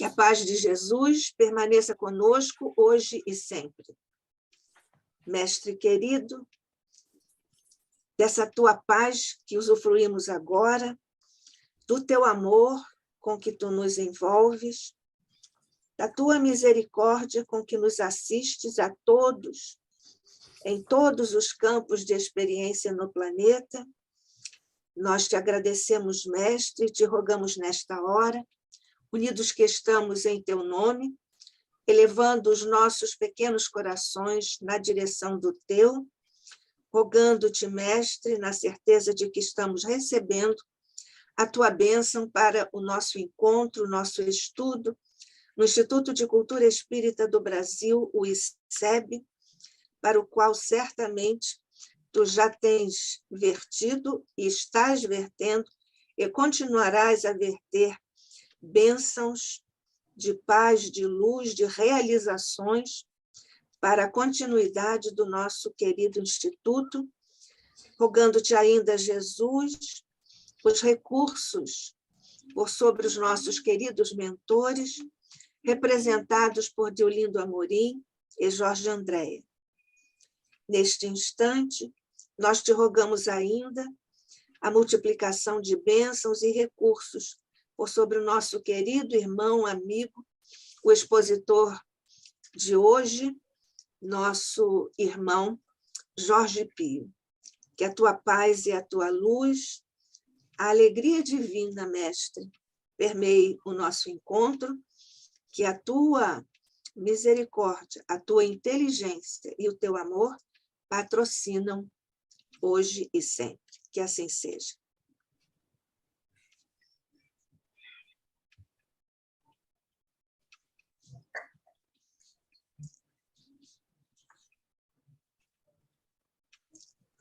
Que a paz de Jesus permaneça conosco hoje e sempre. Mestre querido, dessa tua paz que usufruímos agora, do teu amor com que tu nos envolves, da tua misericórdia com que nos assistes a todos, em todos os campos de experiência no planeta, nós te agradecemos, Mestre, e te rogamos nesta hora, unidos que estamos em teu nome, elevando os nossos pequenos corações na direção do teu, rogando-te, Mestre, na certeza de que estamos recebendo a tua bênção para o nosso encontro, o nosso estudo, no Instituto de Cultura Espírita do Brasil, o ICEB, para o qual certamente tu já tens vertido e estás vertendo e continuarás a verter bênçãos de paz, de luz, de realizações para a continuidade do nosso querido Instituto, rogando-te ainda, Jesus, os recursos por sobre os nossos queridos mentores, representados por Deolindo Amorim e Jorge Andréa. Neste instante, nós te rogamos ainda a multiplicação de bênçãos e recursos por sobre o nosso querido irmão, amigo, o expositor de hoje, nosso irmão Jorge Pio. Que a tua paz e a tua luz, a alegria divina, Mestre, permeie o nosso encontro, que a tua misericórdia, a tua inteligência e o teu amor patrocinam hoje e sempre. Que assim seja.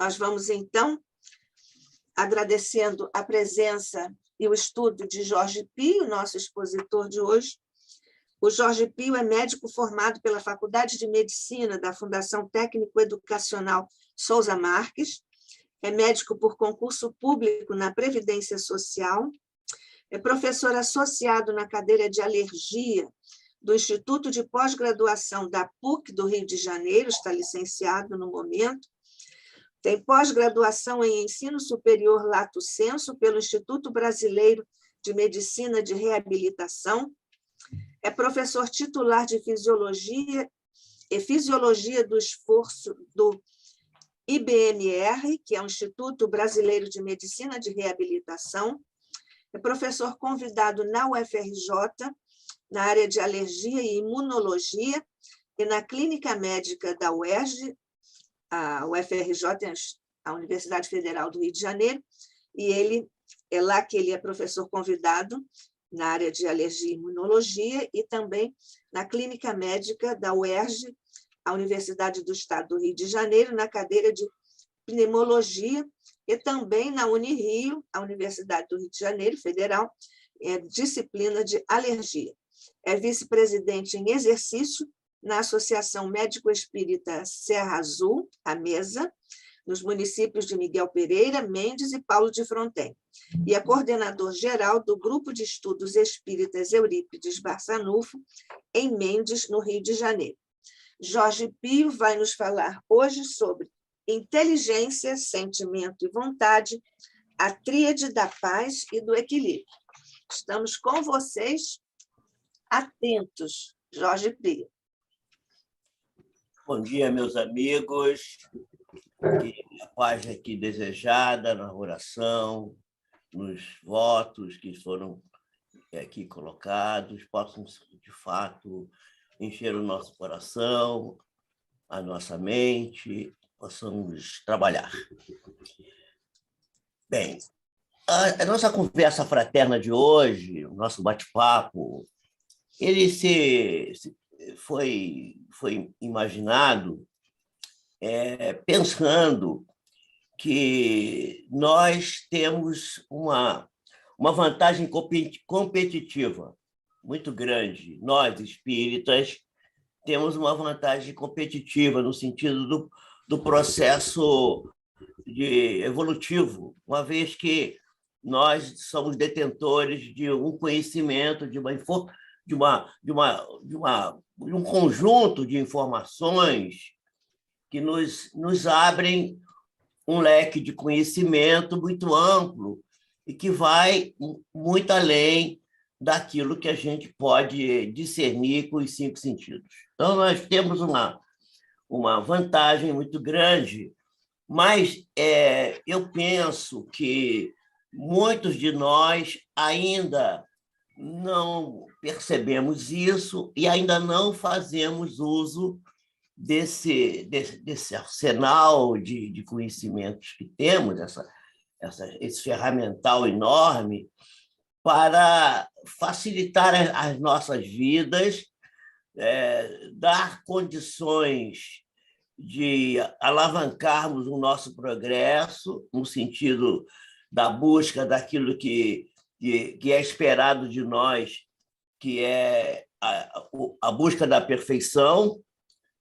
Nós vamos, então, agradecendo a presença e o estudo de Jorge Pio, nosso expositor de hoje. O Jorge Pio é médico formado pela Faculdade de Medicina da Fundação Técnico-Educacional Souza Marques, é médico por concurso público na Previdência Social, é professor associado na cadeira de alergia do Instituto de Pós-Graduação da PUC do Rio de Janeiro, está licenciado no momento, tem pós-graduação em Ensino Superior Lato Sensu pelo Instituto Brasileiro de Medicina de Reabilitação, é professor titular de Fisiologia e Fisiologia do Esforço do IBMR, que é o Instituto Brasileiro de Medicina de Reabilitação, é professor convidado na UFRJ, na área de alergia e imunologia, e na Clínica Médica da UERJ, a UFRJ é a Universidade Federal do Rio de Janeiro, e é lá que ele é professor convidado na área de alergia e imunologia, e também na Clínica Médica da UERJ, a Universidade do Estado do Rio de Janeiro, na cadeira de pneumologia, e também na Unirio, a Universidade do Rio de Janeiro, Federal, disciplina de alergia. É vice-presidente em exercício na Associação Médico-Espírita Serra Azul, a MESA, nos municípios de Miguel Pereira, Mendes e Paulo de Fronten, e é coordenador geral do Grupo de Estudos Espíritas Eurípides Barçanufo, em Mendes, no Rio de Janeiro. Jorge Pio vai nos falar hoje sobre inteligência, sentimento e vontade, a tríade da paz e do equilíbrio. Estamos com vocês, atentos, Jorge Pio. Bom dia, meus amigos. Que a paz aqui desejada na oração, nos votos que foram aqui colocados, possam, de fato, encher o nosso coração, a nossa mente, possamos trabalhar. Bem, a nossa conversa fraterna de hoje, o nosso bate-papo, ele foi imaginado pensando que nós temos uma vantagem competitiva muito grande. Nós, espíritas, temos uma vantagem competitiva no sentido do processo evolutivo, uma vez que nós somos detentores de um conhecimento, de um conjunto de informações que nos abrem um leque de conhecimento muito amplo e que vai muito além daquilo que a gente pode discernir com os 5 sentidos. Então, nós temos uma vantagem muito grande, mas eu penso que muitos de nós ainda não percebemos isso e ainda não fazemos uso desse arsenal de conhecimentos que temos, esse ferramental enorme, para facilitar as nossas vidas, dar condições de alavancarmos o nosso progresso, no sentido da busca daquilo que é esperado de nós, que é a busca da perfeição,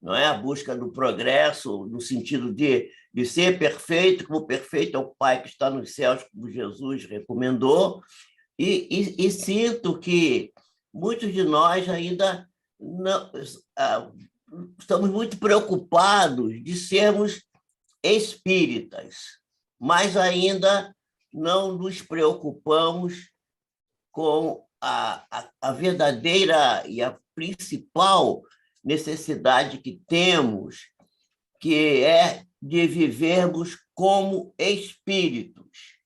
não é? A busca do progresso, no sentido de ser perfeito, como perfeito é o Pai que está nos céus, como Jesus recomendou, e sinto que muitos de nós ainda não, estamos muito preocupados de sermos espíritas, mas ainda não nos preocupamos com a verdadeira e a principal necessidade que temos, que é de vivermos como espíritos.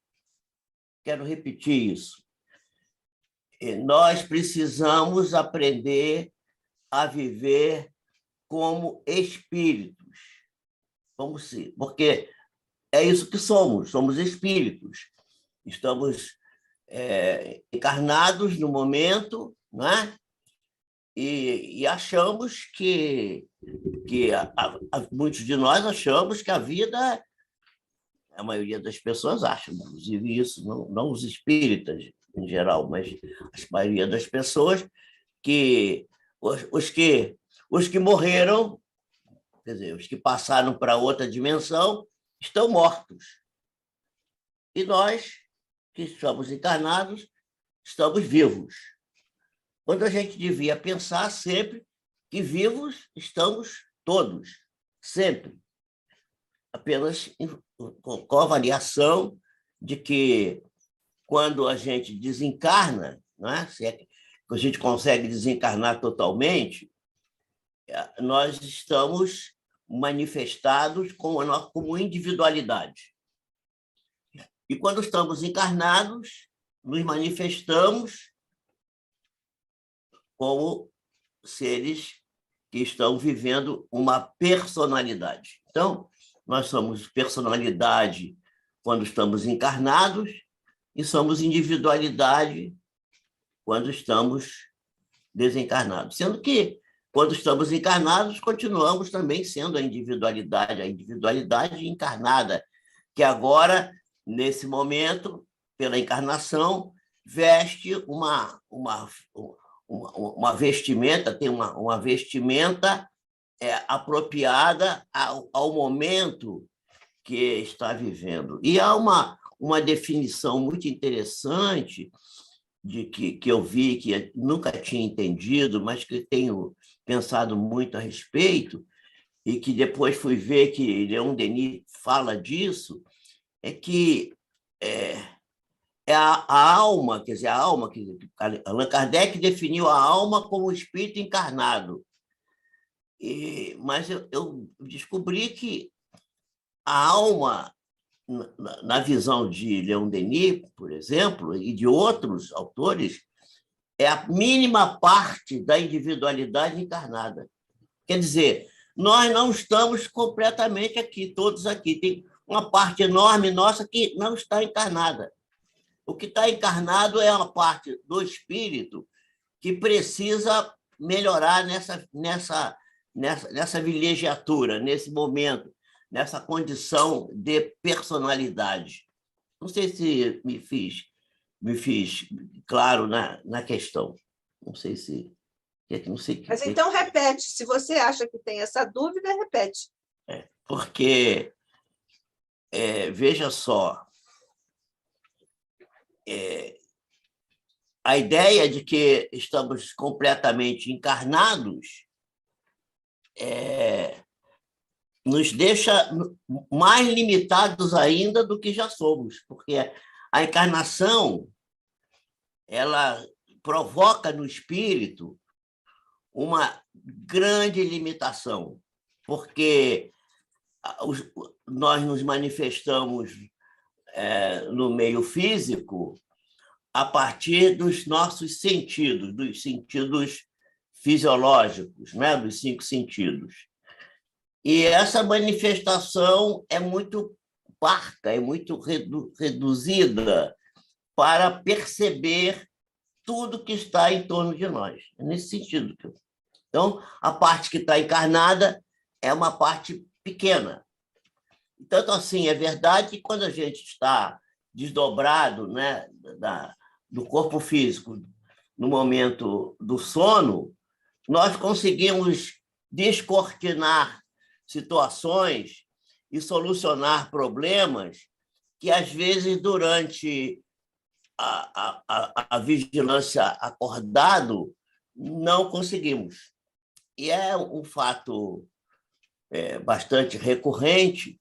Quero repetir isso. Nós precisamos aprender a viver como espíritos. Porque é isso que somos espíritos. Estamos encarnados no momento, não é? E achamos que muitos de nós achamos que a vida, a maioria das pessoas acha, inclusive isso, não os espíritas em geral, mas a maioria das pessoas, que os que morreram, quer dizer, os que passaram para outra dimensão, estão mortos. E nós, que estamos encarnados, estamos vivos. Quando a gente devia pensar sempre que vivos estamos todos, sempre. Apenas com a avaliação de que, quando a gente desencarna, não é? Se é que a gente consegue desencarnar totalmente, nós estamos manifestados como individualidade. E, quando estamos encarnados, nos manifestamos como seres que estão vivendo uma personalidade. Então, nós somos personalidade quando estamos encarnados e somos individualidade quando estamos desencarnados. Sendo que, quando estamos encarnados, continuamos também sendo a individualidade encarnada, que agora, nesse momento, pela encarnação, veste uma vestimenta, tem uma vestimenta apropriada ao momento que está vivendo. E há uma definição muito interessante que eu vi, que nunca tinha entendido, mas que tenho pensado muito a respeito, e que depois fui ver que Leon Denis fala disso, é que a alma, quer dizer, Allan Kardec definiu a alma como o espírito encarnado. Mas eu descobri que a alma, na visão de Leon Denis, por exemplo, e de outros autores, é a mínima parte da individualidade encarnada. Quer dizer, nós não estamos completamente aqui, todos aqui. Tem uma parte enorme nossa que não está encarnada. O que está encarnado é uma parte do espírito que precisa melhorar nessa vilegiatura, nesse momento, nessa condição de personalidade. Não sei se me fiz claro na questão. Não sei se... Não sei. Mas então repete. Se você acha que tem essa dúvida, repete. Porque, veja só, a ideia de que estamos completamente encarnados nos deixa mais limitados ainda do que já somos, porque a encarnação ela provoca no espírito uma grande limitação, porque nós nos manifestamos no meio físico a partir dos nossos sentidos, dos sentidos fisiológicos, né? Dos 5 sentidos. E essa manifestação é muito parca, é muito reduzida para perceber tudo que está em torno de nós. É nesse sentido. Então, a parte que está encarnada é uma parte pequena. Tanto assim, é verdade que quando a gente está desdobrado, né, do corpo físico no momento do sono, nós conseguimos descortinar situações e solucionar problemas que, às vezes, durante a vigilância acordado, não conseguimos. E é um fato bastante recorrente,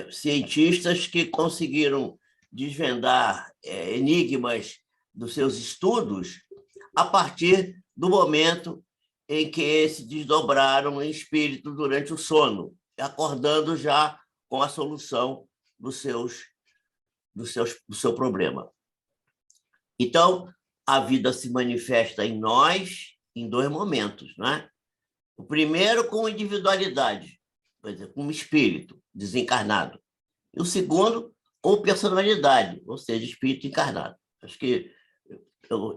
cientistas que conseguiram desvendar enigmas dos seus estudos a partir do momento em que se desdobraram em espírito durante o sono, acordando já com a solução do seu problema. Então, a vida se manifesta em nós em 2 momentos, né? O primeiro com individualidade, por exemplo, como espírito desencarnado. E o segundo com personalidade, ou seja, espírito encarnado. Acho que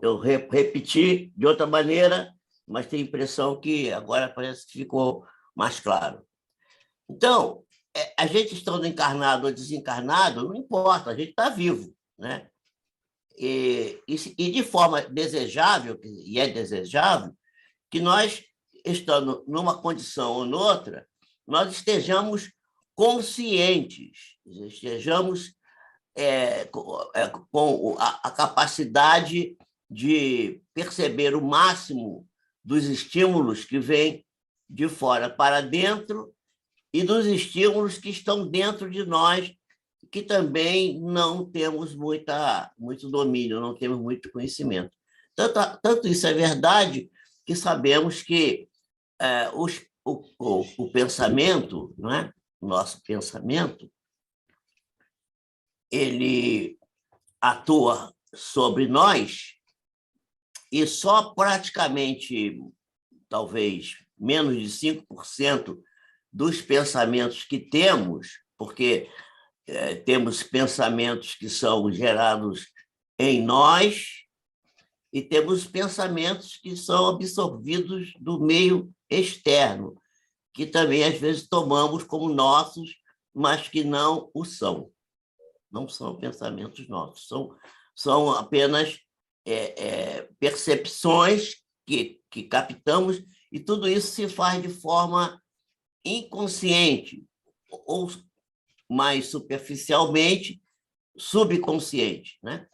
eu repeti de outra maneira, mas tenho a impressão que agora parece que ficou mais claro. Então, a gente estando encarnado ou desencarnado, não importa, a gente está vivo, né? E de forma desejável, e é desejável, que nós, estando numa condição ou noutra, nós estejamos conscientes, estejamos com a capacidade de perceber o máximo dos estímulos que vêm de fora para dentro e dos estímulos que estão dentro de nós, que também não temos muito domínio, não temos muito conhecimento. Tanto isso é verdade que sabemos que o pensamento, não é? O nosso pensamento, ele atua sobre nós e só praticamente, talvez, menos de 5% dos pensamentos que temos, porque temos pensamentos que são gerados em nós e temos pensamentos que são absorvidos do meio externo, que também, às vezes, tomamos como nossos, mas que não o são. Não são pensamentos nossos, são apenas percepções que captamos, e tudo isso se faz de forma inconsciente, ou mais superficialmente, subconsciente, né?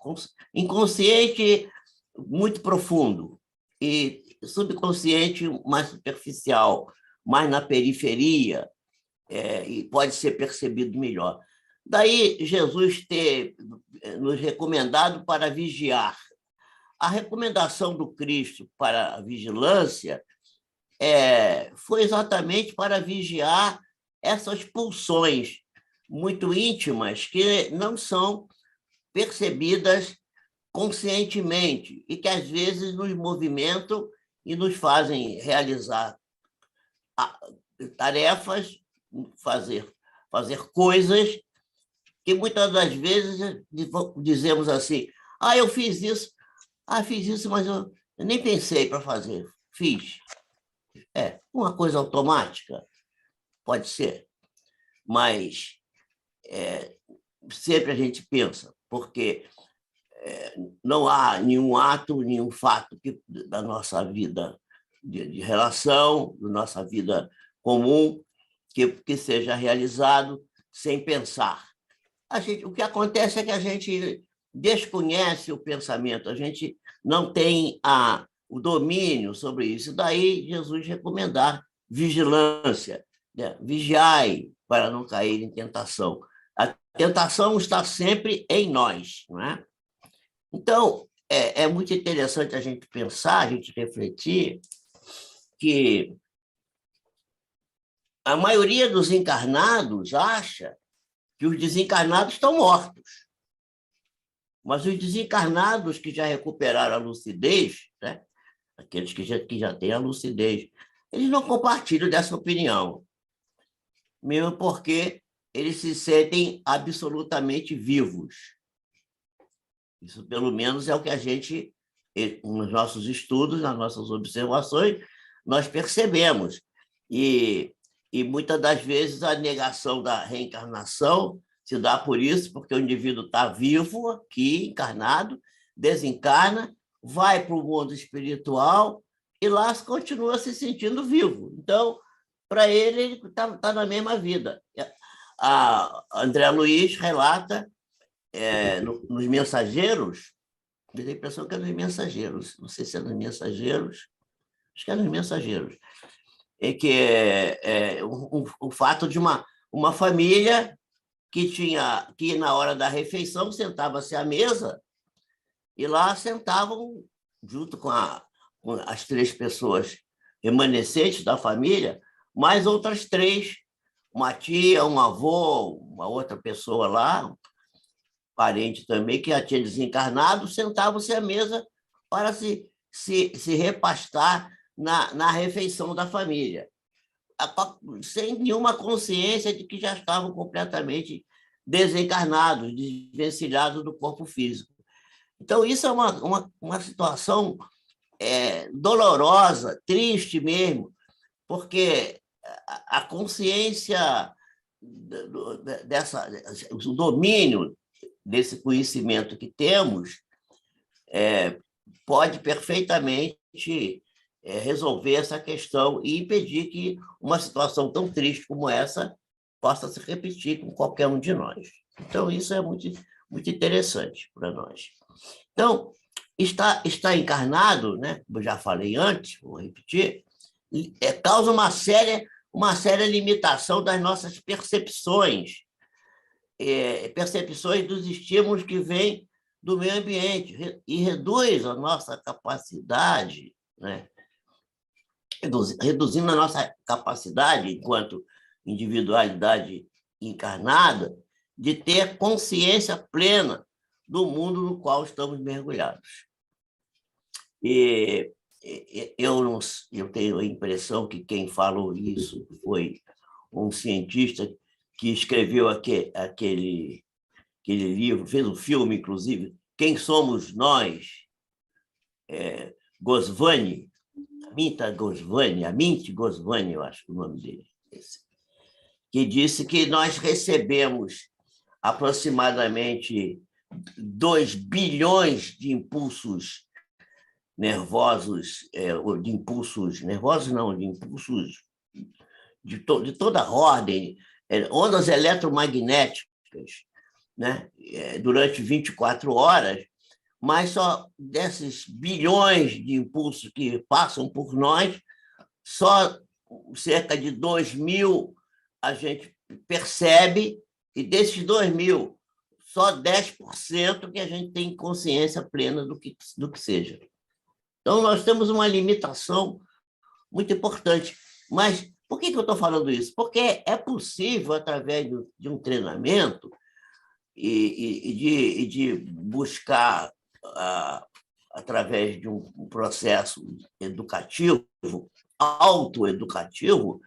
Inconsciente muito profundo e subconsciente mais superficial, mais na periferia, e pode ser percebido melhor. Daí Jesus ter nos recomendado para vigiar. A recomendação do Cristo para a vigilância foi exatamente para vigiar essas pulsões muito íntimas que não são percebidas conscientemente e que, às vezes, nos movimentam e nos fazem realizar tarefas, fazer coisas que, muitas das vezes, dizemos assim: eu fiz isso, mas eu nem pensei para fazer, fiz. Uma coisa automática, pode ser, mas sempre a gente pensa, porque não há nenhum ato, nenhum fato da nossa vida de relação, da nossa vida comum, que seja realizado sem pensar. O que acontece é que a gente desconhece o pensamento, a gente não tem o domínio sobre isso. Daí Jesus recomendar vigilância, né? Vigiai para não cair em tentação. A tentação está sempre em nós, não é? Então, é muito interessante a gente pensar, a gente refletir que a maioria dos encarnados acha que os desencarnados estão mortos. Mas os desencarnados que já recuperaram a lucidez, né? Aqueles que já têm a lucidez, eles não compartilham dessa opinião, mesmo porque eles se sentem absolutamente vivos. Isso, pelo menos, é o que a gente, nos nossos estudos, nas nossas observações, nós percebemos. E muitas das vezes a negação da reencarnação se dá por isso, porque o indivíduo está vivo aqui, encarnado, desencarna, vai para o mundo espiritual e lá continua se sentindo vivo. Então, para ele está na mesma vida. A André Luiz relata nos Mensageiros, eu tenho a impressão que é nos Mensageiros, não sei se é nos Mensageiros, acho que é nos Mensageiros, o fato de uma família que na hora da refeição sentava-se à mesa e lá sentavam, junto com as 3 pessoas remanescentes da família, mais outras 3, uma tia, um avô, uma outra pessoa lá, parente também, que já tinha desencarnado, sentavam-se à mesa para se repastar na refeição da família, sem nenhuma consciência de que já estavam completamente desencarnados, desvencilhados do corpo físico. Então, isso é uma situação dolorosa, triste mesmo, porque a consciência o domínio desse conhecimento que temos pode perfeitamente resolver essa questão e impedir que uma situação tão triste como essa possa se repetir com qualquer um de nós. Então, isso é muito, muito interessante para nós. Então, está encarnado, né? Como eu já falei antes, vou repetir, causa uma séria limitação das nossas percepções, percepções dos estímulos que vêm do meio ambiente, e reduz a nossa capacidade, né? Reduzindo a nossa capacidade, enquanto individualidade encarnada, de ter consciência plena do mundo no qual estamos mergulhados. E eu tenho a impressão que quem falou isso foi um cientista que escreveu aquele livro, fez um filme, inclusive, Quem Somos Nós, Goswami, Amit Goswami, eu acho que é o nome dele, que disse que nós recebemos aproximadamente 2 bilhões de impulsos nervosos, de impulsos de toda a ordem, ondas eletromagnéticas, né, durante 24 horas, mas só desses bilhões de impulsos que passam por nós, só cerca de 2.000 a gente percebe, e desses 2.000, só 10% que a gente tem consciência plena do que seja. Então, nós temos uma limitação muito importante. Mas por que eu estou falando isso? Porque é possível, através de um treinamento e de buscar, através de um processo educativo, autoeducativo,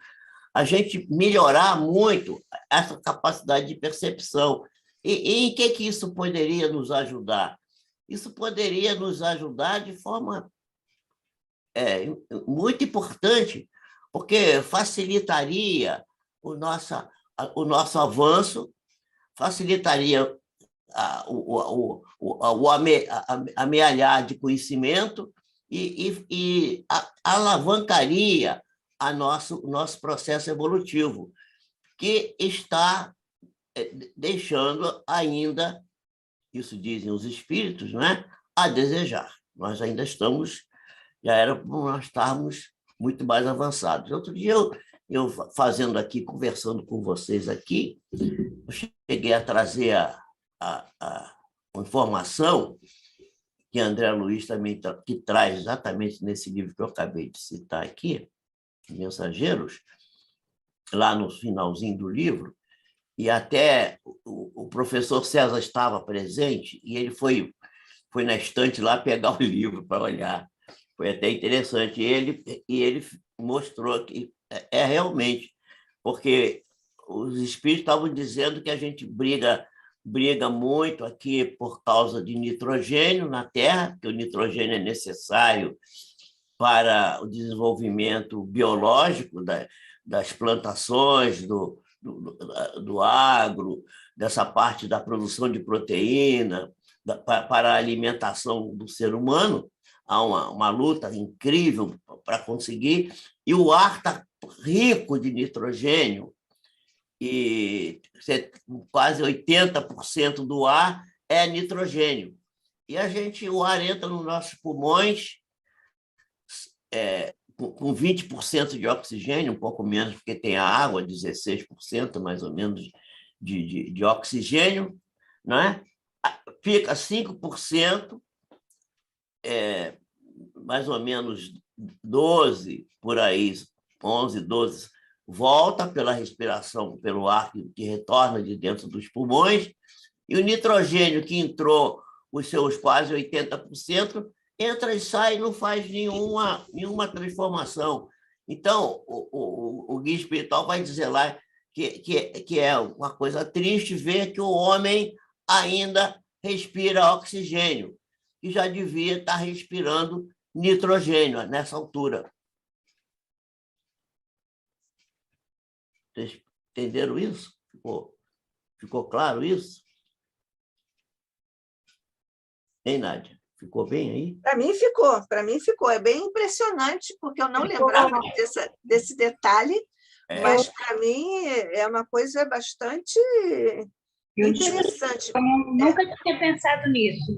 a gente melhorar muito essa capacidade de percepção. E em que isso poderia nos ajudar? Isso poderia nos ajudar de forma muito importante, porque facilitaria o nosso avanço, facilitaria o amealhar de conhecimento e alavancaria o nosso processo evolutivo, que está deixando ainda isso dizem os espíritos, não é? A desejar. Nós ainda estamos, já era para nós estarmos muito mais avançados. Outro dia, eu fazendo aqui, conversando com vocês aqui, eu cheguei a trazer a informação que André Luiz também que traz exatamente nesse livro que eu acabei de citar aqui, Mensageiros, lá no finalzinho do livro, e até o professor César estava presente, e ele foi na estante lá pegar o livro para olhar. Foi até interessante. Ele mostrou que realmente, porque os espíritos estavam dizendo que a gente briga muito aqui por causa de nitrogênio na Terra, que o nitrogênio é necessário para o desenvolvimento biológico das plantações, do agro, dessa parte da produção de proteína, para a alimentação do ser humano. Há uma luta incrível para conseguir, e o ar está rico de nitrogênio, e quase 80% do ar é nitrogênio. E o ar entra nos nossos pulmões com 20% de oxigênio, um pouco menos, porque tem a água, 16% mais ou menos de oxigênio, não é? Fica 5%, mais ou menos 12, por aí, 11, 12, volta pela respiração, pelo ar que retorna de dentro dos pulmões, e o nitrogênio que entrou, os seus quase 80%, entra e sai e não faz nenhuma transformação. Então, o guia espiritual vai dizer lá que é uma coisa triste ver que o homem ainda respira oxigênio, que já devia estar respirando nitrogênio nessa altura. Vocês entenderam isso? Ficou claro isso? Hein, Nádia? Ficou bem aí? Para mim ficou. É bem impressionante, porque eu não lembrava desse detalhe, mas para mim é uma coisa bastante interessante. Eu nunca tinha pensado nisso.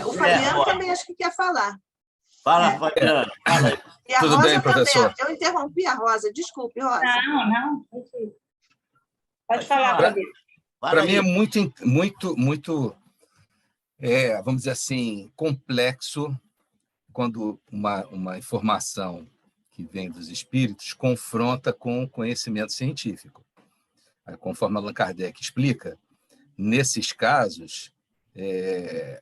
O Fabiano também acho que quer falar. Fala, Fabiano. Fala aí. E a Tudo Rosa bem, professor? também. Eu interrompi a Rosa. Desculpe, Rosa. Não. Pode falar, Fabiano. Para mim é muito, vamos dizer assim, complexo quando uma informação que vem dos espíritos confronta com o conhecimento científico. Conforme Allan Kardec explica, nesses casos,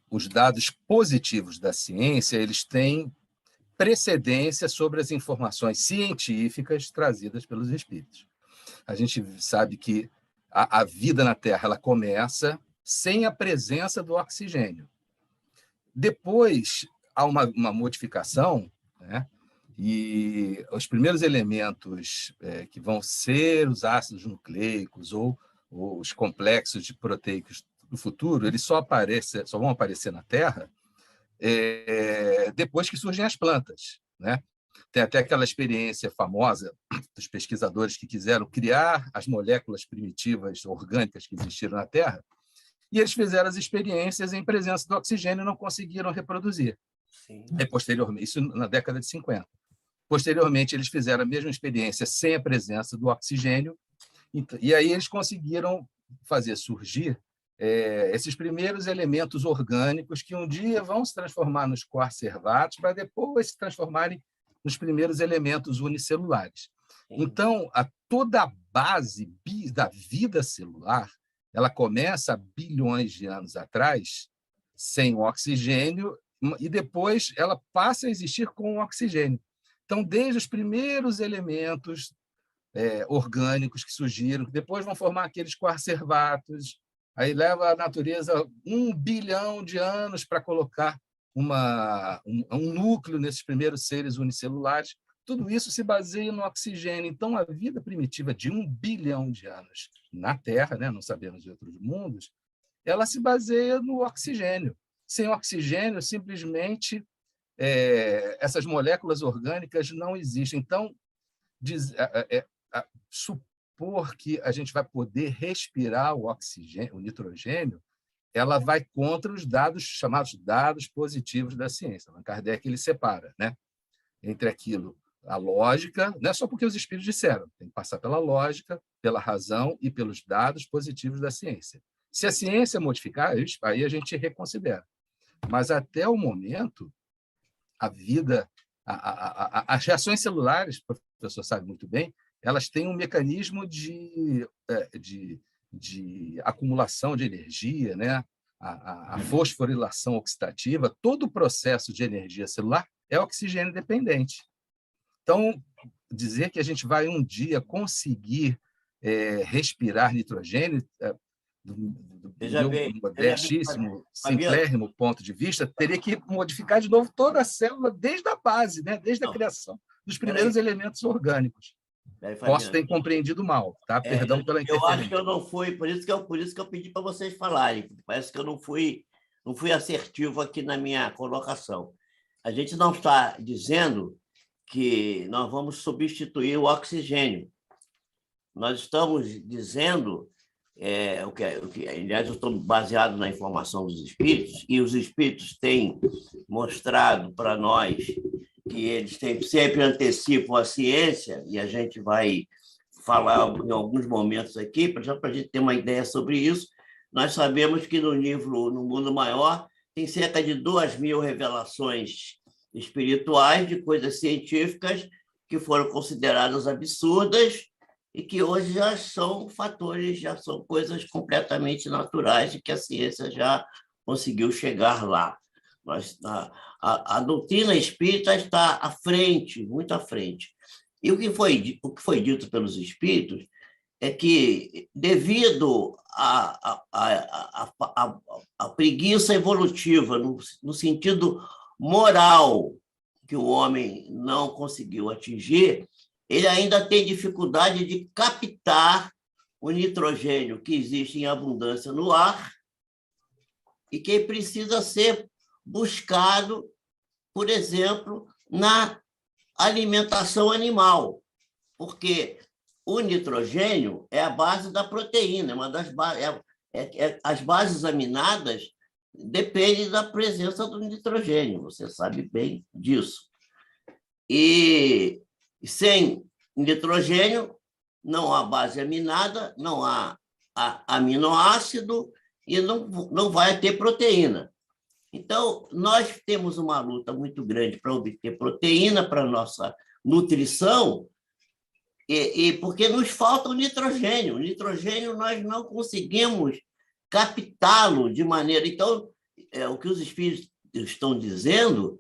os dados positivos da ciência eles têm precedência sobre as informações científicas trazidas pelos espíritos. A gente sabe que a vida na Terra ela começa sem a presença do oxigênio. Depois, há uma modificação, né? E os primeiros elementos que vão ser os ácidos nucleicos ou os complexos proteicos do futuro, eles só vão aparecer na Terra depois que surgem as plantas, né? Tem até aquela experiência famosa dos pesquisadores que quiseram criar as moléculas primitivas orgânicas que existiram na Terra, e eles fizeram as experiências em presença do oxigênio e não conseguiram reproduzir. Sim. Posteriormente, isso na década de 50. Posteriormente, eles fizeram a mesma experiência sem a presença do oxigênio, e aí eles conseguiram fazer surgir esses primeiros elementos orgânicos que um dia vão se transformar nos coacervatos para depois se transformarem nos primeiros elementos unicelulares. Então, toda a base da vida celular ela começa há bilhões de anos atrás, sem o oxigênio, e depois ela passa a existir com o oxigênio. Então, desde os primeiros elementos orgânicos que surgiram, depois vão formar aqueles coacervatos, aí leva a natureza 1 bilhão de anos para colocar um núcleo nesses primeiros seres unicelulares. Tudo isso se baseia no oxigênio. Então, a vida primitiva de 1 bilhão de anos na Terra, né, não sabemos de outros mundos, ela se baseia no oxigênio. Sem oxigênio, simplesmente, essas moléculas orgânicas não existem. Então, supor que a gente vai poder respirar o nitrogênio, ela vai contra os dados chamados dados positivos da ciência. Allan Kardec ele separa, né, entre aquilo, a lógica, não é só porque os espíritos disseram, tem que passar pela lógica, pela razão e pelos dados positivos da ciência. Se a ciência modificar, aí a gente reconsidera. Mas, até o momento, a vida, as reações celulares, o professor sabe muito bem, elas têm um mecanismo de acumulação de energia, né? A fosforilação oxidativa, todo o processo de energia celular é oxigênio dependente. Então, dizer que a gente vai um dia conseguir respirar nitrogênio, do meu modestíssimo, simplérrimo ponto de vista, teria que modificar de novo toda a célula desde a base, né? Desde a criação dos primeiros elementos orgânicos. Posso ter compreendido mal, tá? Perdão pela interferência. Eu acho que eu não fui, por isso que eu pedi para vocês falarem. Parece que eu não fui assertivo aqui na minha colocação. A gente não está dizendo que nós vamos substituir o oxigênio. Nós estamos dizendo, aliás, eu estou baseado na informação dos espíritos, e os espíritos têm mostrado para nós que eles sempre antecipam a ciência, e a gente vai falar em alguns momentos aqui, já para a gente ter uma ideia sobre isso. Nós sabemos que no mundo maior tem cerca de 2.000 revelações espirituais de coisas científicas que foram consideradas absurdas e que hoje já são fatores, já são coisas completamente naturais e que a ciência já conseguiu chegar lá. A doutrina espírita está à frente, muito à frente. E o que foi dito pelos espíritos é que, devido à preguiça evolutiva, no sentido moral, que o homem não conseguiu atingir, ele ainda tem dificuldade de captar o nitrogênio que existe em abundância no ar e que precisa ser buscado, por exemplo, na alimentação animal, porque o nitrogênio é a base da proteína, as bases aminadas dependem da presença do nitrogênio, você sabe bem disso. E sem nitrogênio não há base aminada, não há aminoácido e não vai ter proteína. Então, nós temos uma luta muito grande para obter proteína para a nossa nutrição, e porque nos falta o nitrogênio. O nitrogênio nós não conseguimos captá-lo de maneira... Então, o que os espíritos estão dizendo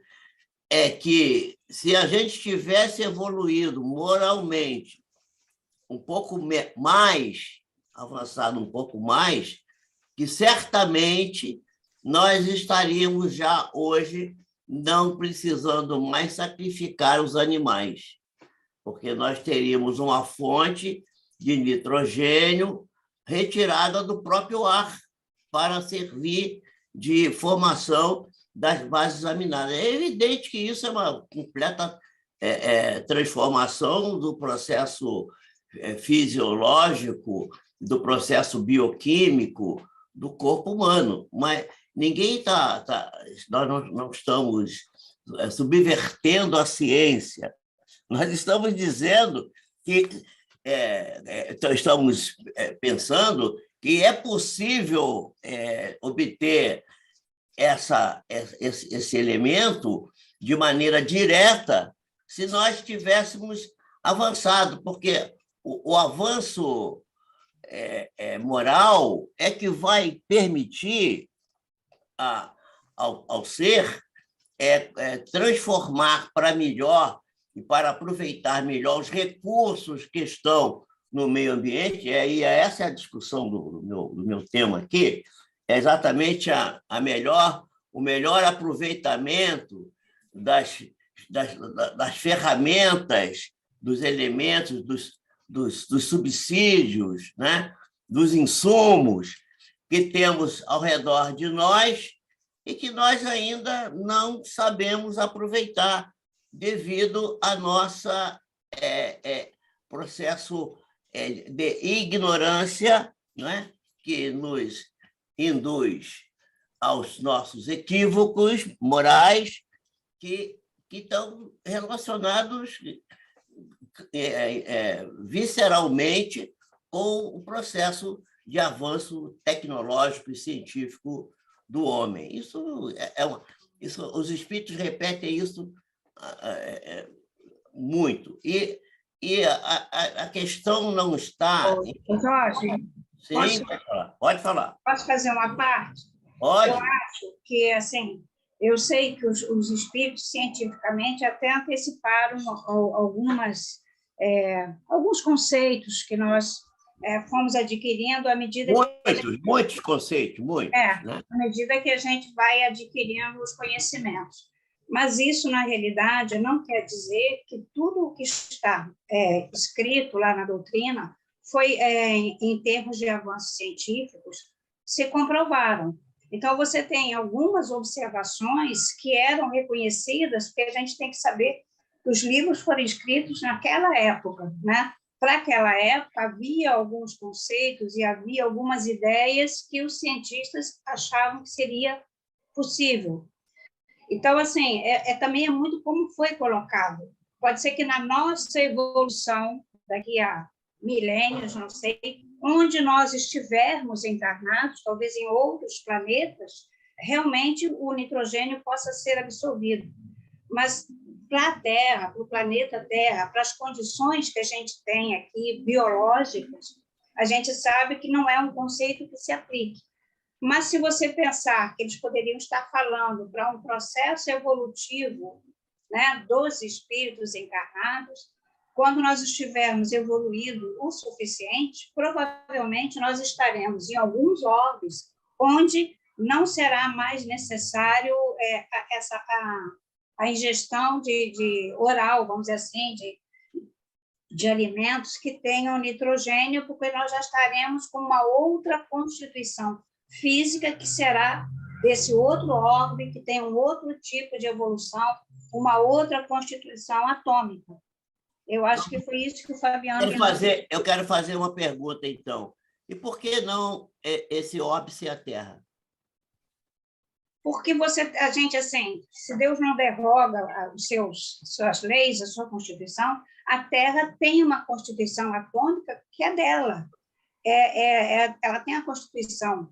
é que, se a gente tivesse evoluído moralmente um pouco mais, avançado um pouco mais, que certamente nós estaríamos já hoje não precisando mais sacrificar os animais, porque nós teríamos uma fonte de nitrogênio retirada do próprio ar para servir de formação das bases aminadas. É evidente que isso é uma completa transformação do processo fisiológico, do processo bioquímico do corpo humano, mas nós não estamos subvertendo a ciência, nós estamos dizendo que estamos pensando que é possível obter esse elemento de maneira direta se nós tivéssemos avançado, porque o avanço moral é que vai permitir ao ser transformar para melhor e para aproveitar melhor os recursos que estão no meio ambiente. E essa é a discussão do meu tema aqui, é exatamente o melhor aproveitamento das ferramentas, dos elementos, dos subsídios, né? Dos insumos que temos ao redor de nós e que nós ainda não sabemos aproveitar devido ao nosso processo de ignorância, né? Que nos induz aos nossos equívocos morais que estão relacionados visceralmente com o processo de avanço tecnológico e científico do homem. Os espíritos repetem isso muito. E a questão não está... Jorge, Sim, pode falar. posso fazer uma parte? Pode. Eu acho que, assim, eu sei que os espíritos, cientificamente, até anteciparam alguns conceitos que nós fomos adquirindo à medida Muitos conceitos, muitos. Né? À medida que a gente vai adquirindo os conhecimentos. Mas isso, na realidade, não quer dizer que tudo o que está escrito lá na doutrina foi, em termos de avanços científicos, se comprovaram. Então, você tem algumas observações que eram reconhecidas, porque a gente tem que saber que os livros foram escritos naquela época, né? Para aquela época, havia alguns conceitos e havia algumas ideias que os cientistas achavam que seria possível. Então, assim, também é muito como foi colocado. Pode ser que na nossa evolução, daqui a milênios, não sei, onde nós estivermos encarnados, talvez em outros planetas, realmente o nitrogênio possa ser absorvido. Mas para a Terra, para o planeta Terra, para as condições que a gente tem aqui, biológicas, a gente sabe que não é um conceito que se aplique. Mas se você pensar que eles poderiam estar falando para um processo evolutivo, né, dos espíritos encarnados, quando nós estivermos evoluído o suficiente, provavelmente nós estaremos em alguns orbes onde não será mais necessário a ingestão de oral, vamos dizer assim, de alimentos que tenham nitrogênio, porque nós já estaremos com uma outra constituição física que será desse outro orbe, que tem um outro tipo de evolução, uma outra constituição atômica. Eu acho que foi isso que o Fabiano... Eu quero fazer uma pergunta, então. E por que não esse orbe ser a Terra? Porque a gente, assim, se Deus não derroga suas leis, a sua Constituição, a Terra tem uma Constituição atômica que é dela. Ela tem a Constituição,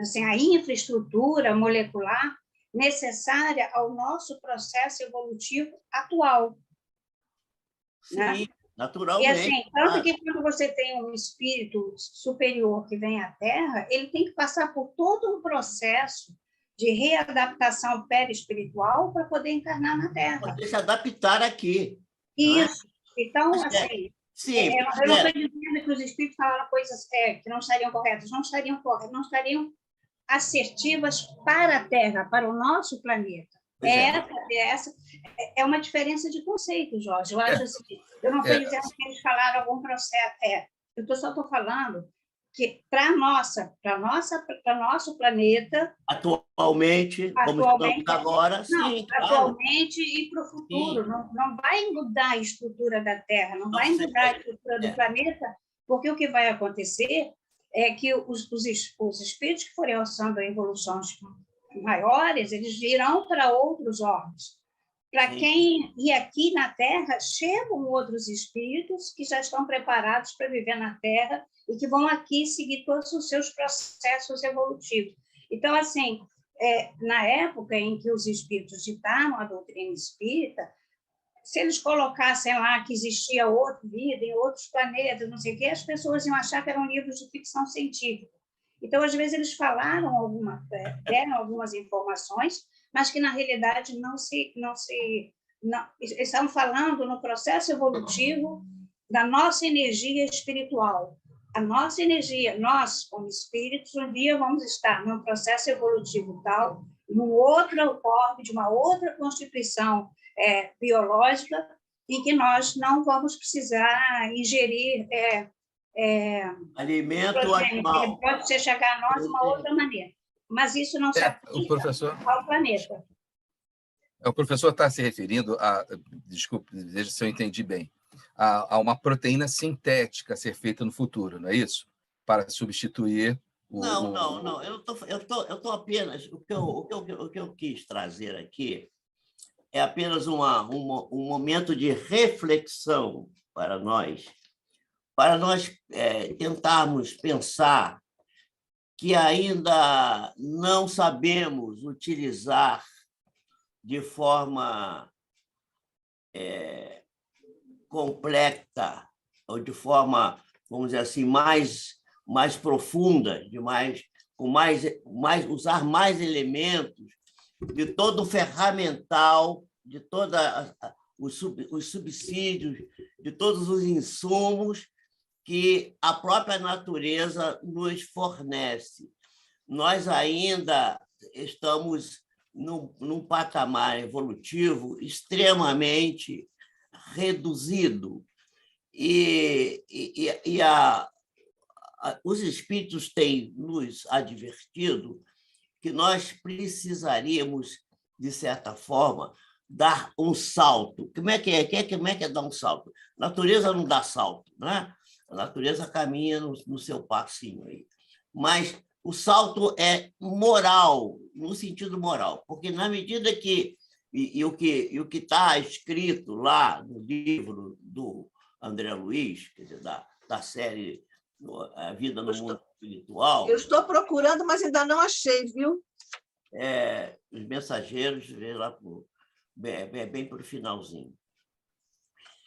assim, a infraestrutura molecular necessária ao nosso processo evolutivo atual. Sim, né? naturalmente. E assim, tanto que quando você tem um espírito superior que vem à Terra, ele tem que passar por todo um processo de readaptação perispiritual para poder encarnar na Terra. Poder se adaptar aqui. Isso. Então, assim, sim, eu não estou dizendo que os espíritos falaram coisas que não estariam corretas, não estariam assertivas para a Terra, para o nosso planeta. Essa é uma diferença de conceito, Jorge. Eu acho assim, eu não estou dizendo que eles falaram algum processo. Eu só estou falando que para nosso planeta, atualmente, como estamos agora, sim, atualmente e para o futuro, não vai mudar a estrutura da Terra, não vai mudar a estrutura do planeta, porque o que vai acontecer é que os espíritos que forem alçando a evoluções maiores, eles virão para outros orbes. Para quem... E aqui na Terra chegam outros espíritos que já estão preparados para viver na Terra e que vão aqui seguir todos os seus processos evolutivos. Então, assim, na época em que os espíritos ditaram a doutrina espírita, se eles colocassem lá que existia outra vida em outros planetas, não sei o quê, as pessoas iam achar que eram livros de ficção científica. Então, às vezes, eles deram algumas informações, mas que, na realidade, não estavam falando no processo evolutivo da nossa energia espiritual. A nossa energia, nós, como espíritos, um dia vamos estar num processo evolutivo tal, num outro corpo, de uma outra constituição biológica, em que nós não vamos precisar ingerir alimento animal. Pode ser chegar a nós de uma outra maneira. Mas isso não se aplica ao planeta. O professor está se referindo a... Desculpe, veja se eu entendi bem. A uma proteína sintética a ser feita no futuro, não é isso? Para substituir Não. Eu tô apenas... O que eu quis trazer aqui é apenas um momento de reflexão para nós tentarmos pensar que ainda não sabemos utilizar de forma completa, ou de forma, vamos dizer assim, mais profunda, usar mais elementos de todo o ferramental, de todos os subsídios, de todos os insumos que a própria natureza nos fornece. Nós ainda estamos num patamar evolutivo extremamente reduzido. Os espíritos têm nos advertido que nós precisaríamos, de certa forma, dar um salto. Como é que é dar um salto? A natureza não dá salto, né? A natureza caminha no seu passinho aí. Mas o salto é moral, no sentido moral, porque na medida que o que está escrito lá no livro do André Luiz, quer dizer, da série A Vida no Mundo Espiritual... Eu estou procurando, mas ainda não achei, viu? Os Mensageiros, lá bem para o finalzinho.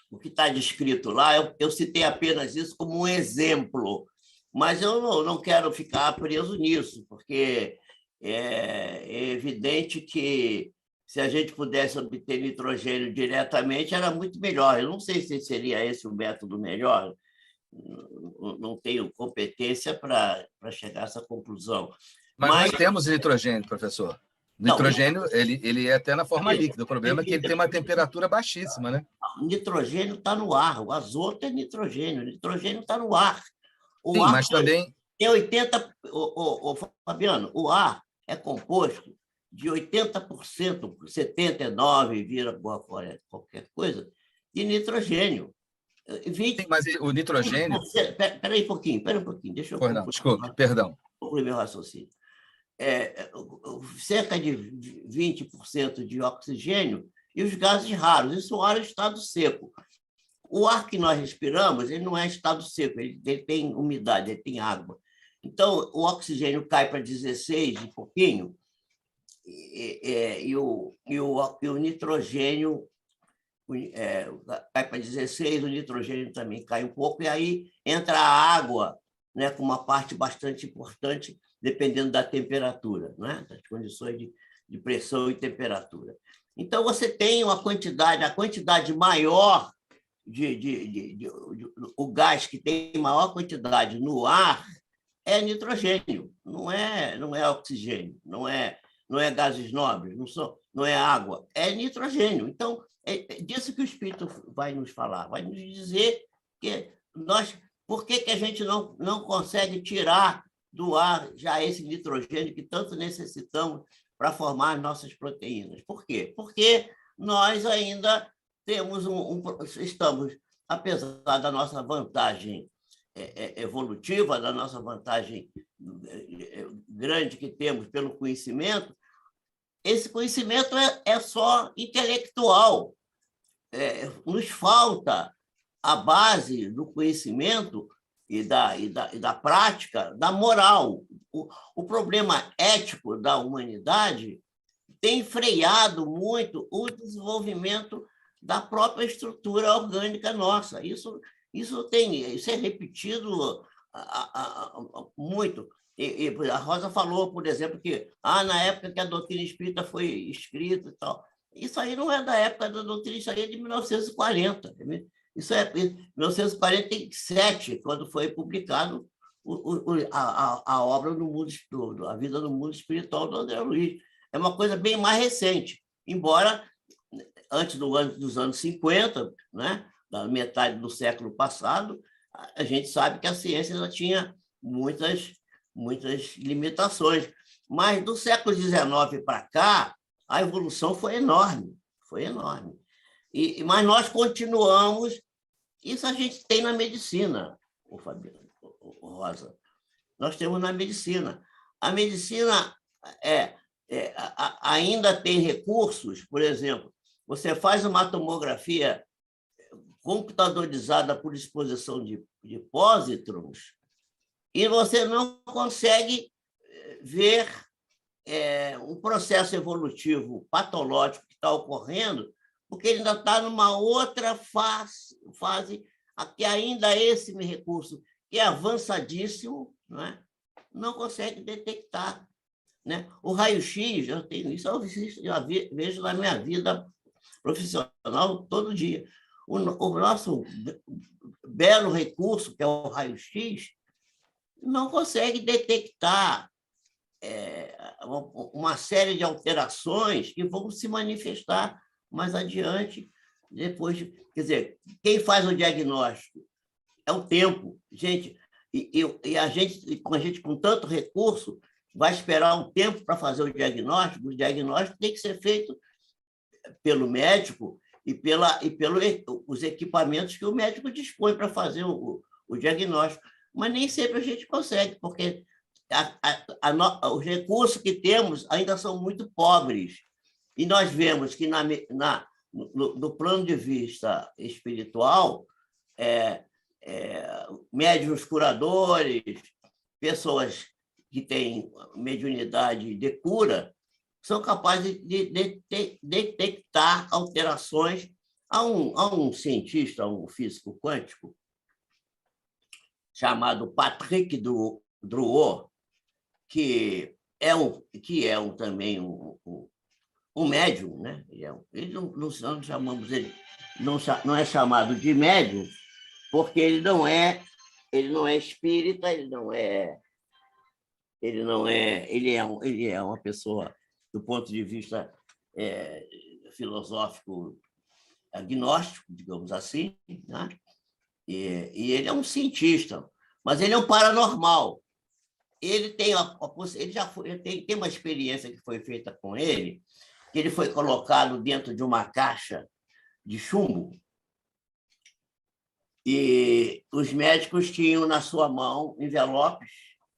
O que está descrito lá, eu citei apenas isso como um exemplo, mas eu não quero ficar preso nisso, porque é evidente que se a gente pudesse obter nitrogênio diretamente, era muito melhor. Eu não sei se seria esse o método melhor, não tenho competência para chegar a essa conclusão. Mas nós temos nitrogênio, professor. Nitrogênio, ele é até na forma líquida. O problema é que ele tem uma temperatura baixíssima, né? O nitrogênio está no ar, o azoto é nitrogênio, o nitrogênio está no ar. Sim, ar mas também... Tem 80%, Fabiano, o ar é composto de 80%, 79%, vira qualquer coisa, de nitrogênio. 20... Sim, mas o nitrogênio... Espera aí um pouquinho, deixa eu... Não, desculpe, perdão. Concluir meu raciocínio. Cerca de 20% de oxigênio e os gases raros. Isso é o ar em estado seco. O ar que nós respiramos, ele não é estado seco, ele tem umidade, ele tem água. Então, o oxigênio cai para 16 e pouquinho, e o nitrogênio cai para 16, o nitrogênio também cai um pouco, e aí entra a água, né, com uma parte bastante importante, dependendo da temperatura, né, das condições de pressão e temperatura. Então, você tem a quantidade maior o gás que tem maior quantidade no ar é nitrogênio, não é oxigênio, não é gases nobres, não é água, é nitrogênio. Então, é disso que o Espírito vai nos falar, vai nos dizer que por que a gente não consegue tirar do ar já esse nitrogênio que tanto necessitamos para formar as nossas proteínas. Por quê? Porque nós ainda estamos, apesar da nossa vantagem evolutiva, da nossa vantagem grande que temos pelo conhecimento, esse conhecimento é só intelectual. Nos falta a base do conhecimento e da prática, da moral. O problema ético da humanidade tem freado muito o desenvolvimento da própria estrutura orgânica nossa. Isso é repetido muito. E a Rosa falou, por exemplo, que na época que a doutrina espírita foi escrita e tal. Isso aí não é da época da doutrina, isso aí é de 1940. Isso é 1947, quando foi publicado a obra do mundo, A Vida no Mundo Espiritual, do André Luiz. É uma coisa bem mais recente, embora antes dos anos 50, né, da metade do século passado, a gente sabe que a ciência já tinha muitas limitações. Mas do século XIX para cá, a evolução foi enorme. Mas nós continuamos... Isso a gente tem na medicina, Fabiano, Rosa. nós temos na medicina. A medicina ainda tem recursos, por exemplo, você faz uma tomografia computadorizada por exposição de pósitrons e você não consegue ver um processo evolutivo patológico que está ocorrendo, porque ele ainda está numa outra fase, que ainda esse recurso, que é avançadíssimo, não consegue detectar. O raio-x, eu tenho isso, eu vejo na minha vida profissional todo dia. O nosso belo recurso, que é o raio-x, não consegue detectar uma série de alterações que vão se manifestar mais adiante, depois. Quer dizer, quem faz o diagnóstico é o tempo. Gente, e a gente com tanto recurso, vai esperar um tempo para fazer o diagnóstico. O diagnóstico tem que ser feito pelo médico e pelos equipamentos que o médico dispõe para fazer o diagnóstico. Mas nem sempre a gente consegue, porque os recursos que temos ainda são muito pobres. E nós vemos que, no plano de vista espiritual, médiuns curadores, pessoas que têm mediunidade de cura, são capazes de detectar alterações. Há um cientista, um físico quântico, chamado Patrick Drouot, que é também um médium, né? Ele não chamamos ele, não é chamado de médium, porque ele não é espírita, ele é uma pessoa, do ponto de vista filosófico, agnóstico, digamos assim, né? E ele é um cientista, mas ele é um paranormal. Ele tem uma experiência que foi feita com ele, que ele foi colocado dentro de uma caixa de chumbo e os médicos tinham na sua mão envelopes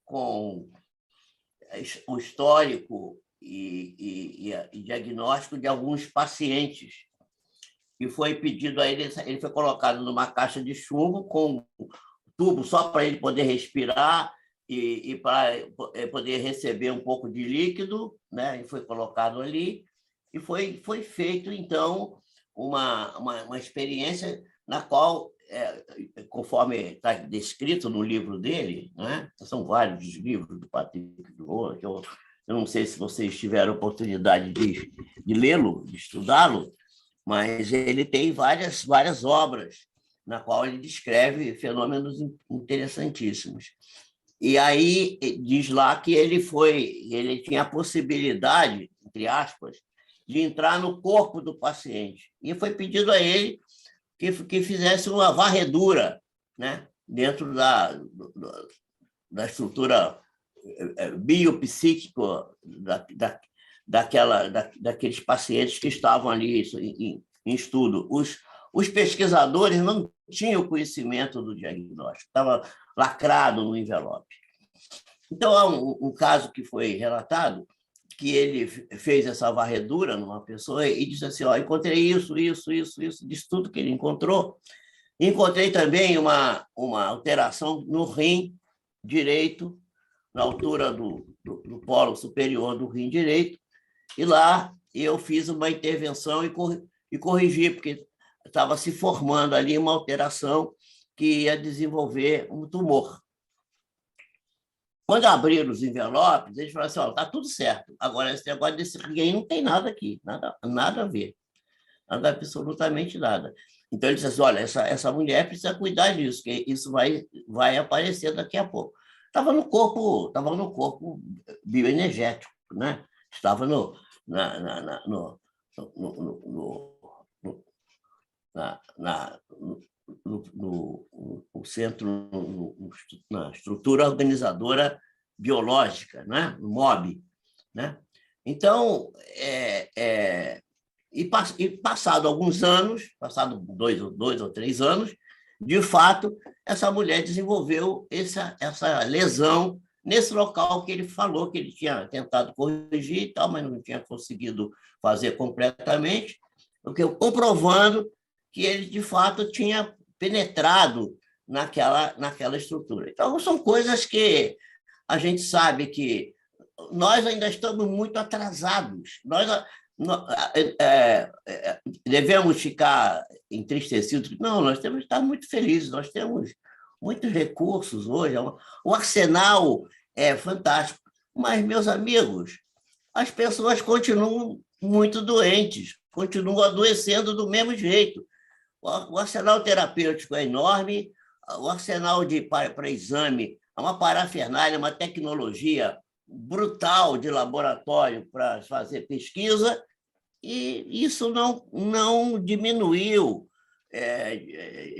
com o histórico e diagnóstico de alguns pacientes. E foi pedido a ele foi colocado numa caixa de chumbo com tubo só para ele poder respirar e para poder receber um pouco de líquido, né? E foi colocado ali e foi feito, então, uma experiência na qual, conforme está descrito no livro dele, né? São vários os livros do Patrick Drouot, eu não sei se vocês tiveram oportunidade de lê-lo, de estudá-lo, mas ele tem várias obras na qual ele descreve fenômenos interessantíssimos. E aí diz lá que ele tinha a possibilidade, entre aspas, de entrar no corpo do paciente. E foi pedido a ele que fizesse uma varredura, né, dentro da estrutura biopsíquica daqueles pacientes que estavam ali em estudo. Os pesquisadores não tinham conhecimento do diagnóstico, estava lacrado no envelope. Então, há um caso que foi relatado, que ele fez essa varredura numa pessoa e disse assim, encontrei isso, disse tudo que ele encontrou. Encontrei também uma alteração no rim direito, na altura do polo superior do rim direito, e lá eu fiz uma intervenção e corrigi, porque estava se formando ali uma alteração que ia desenvolver um tumor. Quando abriram os envelopes, eles falaram assim, está tudo certo. Agora, esse negócio desse rim aí não tem nada aqui, nada a ver. Nada, absolutamente nada. Então, ele disse assim, olha, essa mulher precisa cuidar disso, que isso vai aparecer daqui a pouco. Estava no corpo bioenergético, né? Estava no centro, na estrutura organizadora biológica, né? No MOB, né? Então, passado alguns anos, passado 2 ou 3 anos, de fato, essa mulher desenvolveu essa lesão nesse local que ele falou que ele tinha tentado corrigir e tal, mas não tinha conseguido fazer completamente, comprovando que ele, de fato, tinha penetrado naquela estrutura. Então, são coisas que a gente sabe que nós ainda estamos muito atrasados. Devemos ficar entristecidos? Não, nós temos que estar muito felizes, nós temos muitos recursos hoje, o arsenal é fantástico. Mas, meus amigos, as pessoas continuam muito doentes, continuam adoecendo do mesmo jeito. O arsenal terapêutico é enorme, o arsenal para exame é uma parafernália, uma tecnologia brutal de laboratório para fazer pesquisa, e isso não diminuiu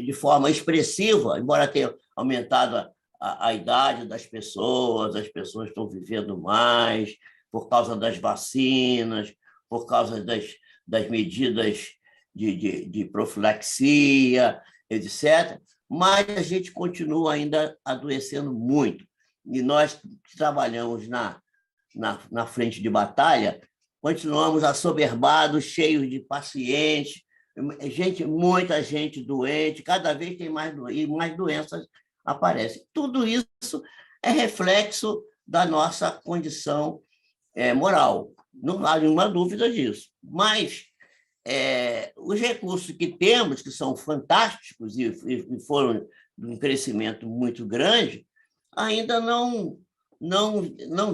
de forma expressiva, embora tenha aumentado a idade das pessoas, as pessoas estão vivendo mais por causa das vacinas, por causa das medidas de profilaxia, etc. Mas a gente continua ainda adoecendo muito. E nós que trabalhamos na frente de batalha, continuamos assoberbados, cheios de pacientes, muita gente doente, cada vez tem mais doenças aparecem. Tudo isso é reflexo da nossa condição moral, não há nenhuma dúvida disso. Mas os recursos que temos, que são fantásticos e foram de um crescimento muito grande, ainda não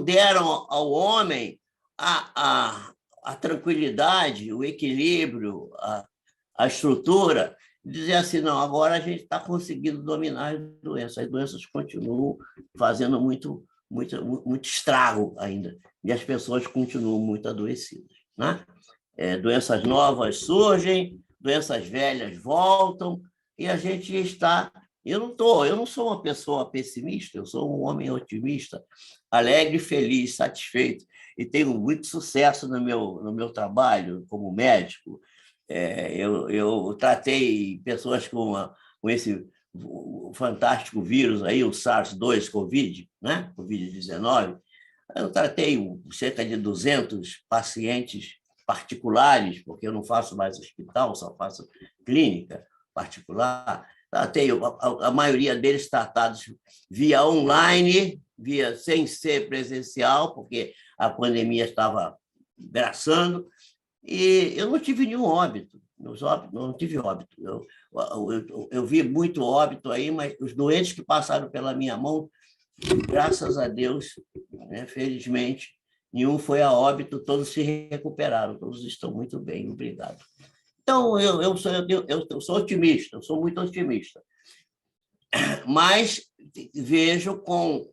deram ao homem a tranquilidade, o equilíbrio, a estrutura, de dizer assim, não, agora a gente está conseguindo dominar as doenças continuam fazendo muito estrago ainda, e as pessoas continuam muito adoecidas, né? Doenças novas surgem, doenças velhas voltam, e a gente está... Eu não sou uma pessoa pessimista, eu sou um homem otimista, alegre, feliz, satisfeito, e tenho muito sucesso no meu trabalho como médico. Eu tratei pessoas com esse fantástico vírus aí, o SARS-2, Covid, né? Covid-19. Eu tratei cerca de 200 pacientes particulares, porque eu não faço mais hospital, só faço clínica particular. Tratei a maioria deles tratados via online, sem ser presencial, porque a pandemia estava graçando, e eu não tive nenhum óbito, não tive óbito. Eu vi muito óbito aí, mas os doentes que passaram pela minha mão, graças a Deus, né, felizmente, nenhum foi a óbito, todos se recuperaram, todos estão muito bem, obrigado. Então, eu sou otimista, eu sou muito otimista, mas vejo com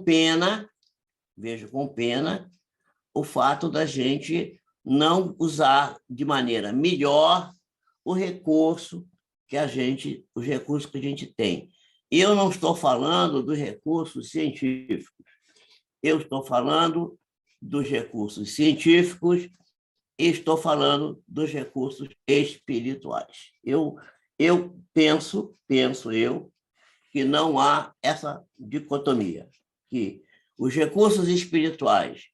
pena o fato da gente não usar de maneira melhor os recursos que a gente tem. Eu não estou falando dos recursos científicos, eu estou falando dos recursos científicos e estou falando dos recursos espirituais. Eu penso que não há essa dicotomia, que os recursos espirituais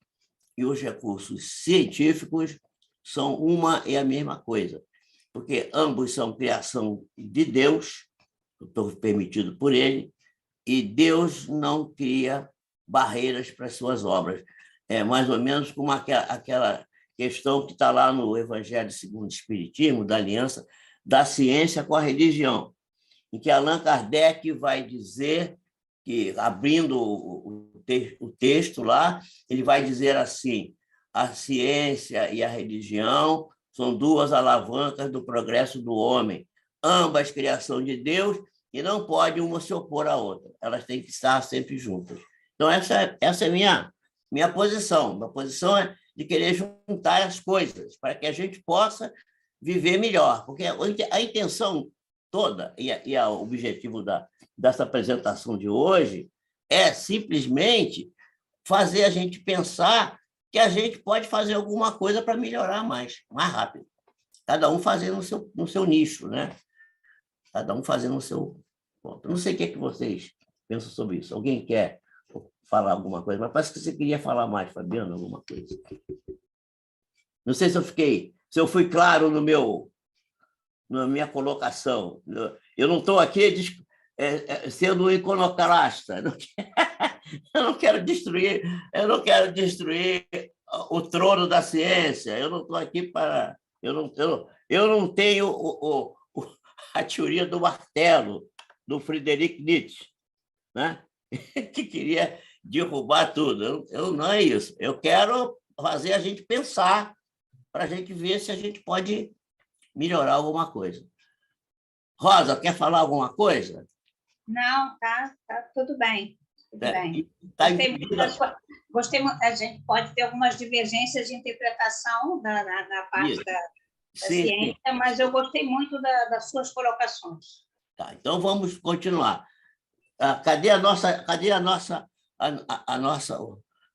e os recursos científicos são uma e a mesma coisa, porque ambos são criação de Deus, estou permitido por ele, e Deus não cria barreiras para as suas obras. É mais ou menos como aquela questão que está lá no Evangelho segundo o Espiritismo, da aliança da ciência com a religião, em que Allan Kardec vai dizer que, abrindo o texto lá, ele vai dizer assim: a ciência e a religião são duas alavancas do progresso do homem, ambas criação de Deus, e não pode uma se opor à outra, elas têm que estar sempre juntas. Então, essa é a minha posição. Minha posição é de querer juntar as coisas para que a gente possa viver melhor, porque a intenção toda e o objetivo dessa apresentação de hoje é simplesmente fazer a gente pensar que a gente pode fazer alguma coisa para melhorar mais rápido. Cada um fazendo no seu nicho, né? Cada um fazendo no seu ponto. Não sei o que vocês pensam sobre isso. Alguém quer falar alguma coisa, mas parece que você queria falar mais, Fabiano, alguma coisa. Não sei se eu fui claro na minha colocação. Eu não estou aqui sendo iconoclasta. Eu não quero destruir o trono da ciência. Eu não estou aqui para... Eu não tenho a teoria do martelo, do Friedrich Nietzsche, né? Que queria derrubar tudo. Não é isso. Eu quero fazer a gente pensar para a gente ver se a gente pode melhorar alguma coisa. Rosa, quer falar alguma coisa? Não, tá tudo bem. Tudo bem. Tá Gostei muito. A gente pode ter algumas divergências de interpretação da parte da ciência, mas eu gostei muito das suas colocações. Tá, então vamos continuar. Cadê a nossa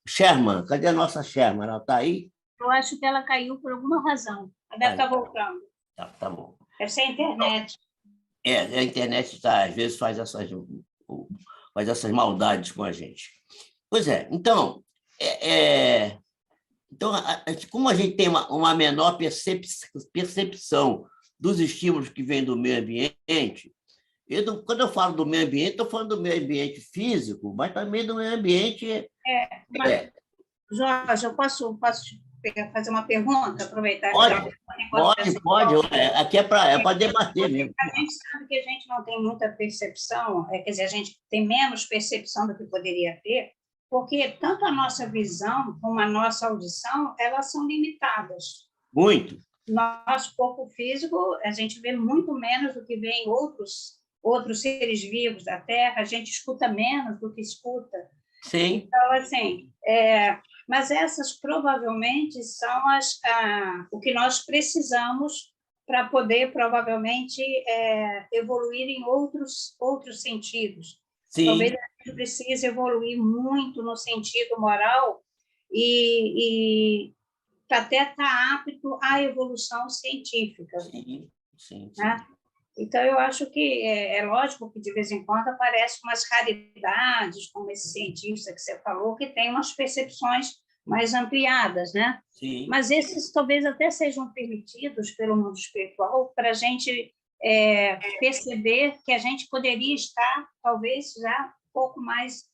Sherman? Cadê a nossa Sherman? Ela está aí? Eu acho que ela caiu por alguma razão. Ela deve estar voltando. Tá bom. Deve ser a internet. A internet às vezes faz essas maldades com a gente. Pois é, então, como a gente tem uma menor percepção dos estímulos que vêm do meio ambiente, quando eu falo do meio ambiente, estou falando do meio ambiente físico, mas também do meio ambiente... Jorge, eu posso fazer uma pergunta? Aproveitar. Pode. Aqui é para debater mesmo. A gente sabe que a gente não tem muita percepção, quer dizer, a gente tem menos percepção do que poderia ter, porque tanto a nossa visão como a nossa audição, elas são limitadas. Muito. Nosso corpo físico, a gente vê muito menos do que vê em outros seres vivos da Terra, a gente escuta menos do que escuta. Sim. Então, assim, mas essas provavelmente são o que nós precisamos para poder, provavelmente, evoluir em outros sentidos. Sim. Talvez a gente precise evoluir muito no sentido moral e até estar apto à evolução científica. Sim. Né? Então, eu acho que é lógico que, de vez em quando, aparecem umas raridades, como esse cientista que você falou, que tem umas percepções mais ampliadas, né? Sim. Mas esses talvez até sejam permitidos pelo mundo espiritual para a gente perceber que a gente poderia estar, talvez, já um pouco mais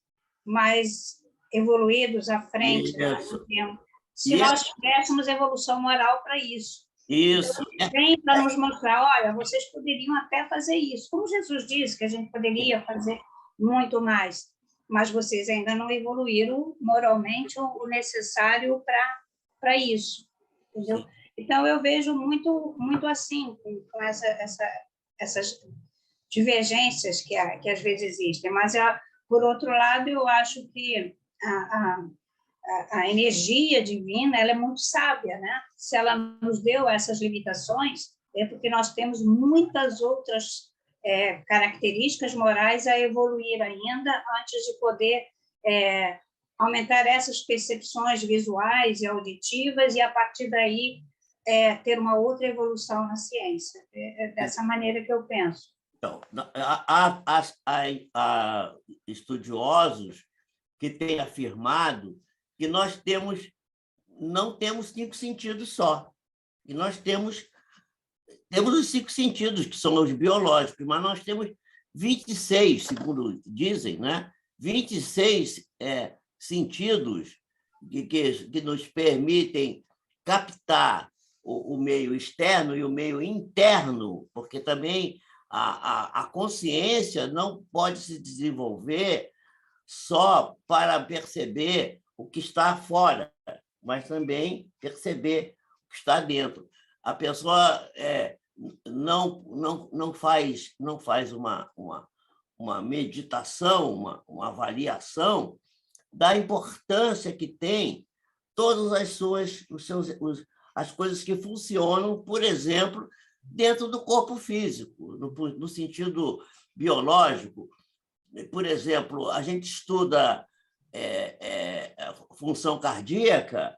evoluídos à frente, né, no tempo, se nós tivéssemos evolução moral para isso. Isso. Então, vem para nos mostrar, olha, vocês poderiam até fazer isso. Como Jesus disse que a gente poderia fazer muito mais, mas vocês ainda não evoluíram moralmente o necessário para isso. Entendeu? Então, eu vejo muito assim, com essas divergências que às vezes existem. Mas, por outro lado, eu acho que a energia divina, ela é muito sábia, né? Se ela nos deu essas limitações, é porque nós temos muitas outras características morais a evoluir ainda antes de poder aumentar essas percepções visuais e auditivas e, a partir daí, ter uma outra evolução na ciência. É dessa maneira que eu penso. Então, há estudiosos que têm afirmado que nós não temos 5 sentidos só. E nós temos os 5 sentidos, que são os biológicos, mas nós temos 26, segundo dizem, né? 26 sentidos que nos permitem captar o meio externo e o meio interno, porque também a consciência não pode se desenvolver só para perceber o que está fora, mas também perceber o que está dentro. A pessoa não faz uma meditação, uma avaliação da importância que tem todas as coisas que funcionam, por exemplo, dentro do corpo físico, no sentido biológico. Por exemplo, a gente estuda função cardíaca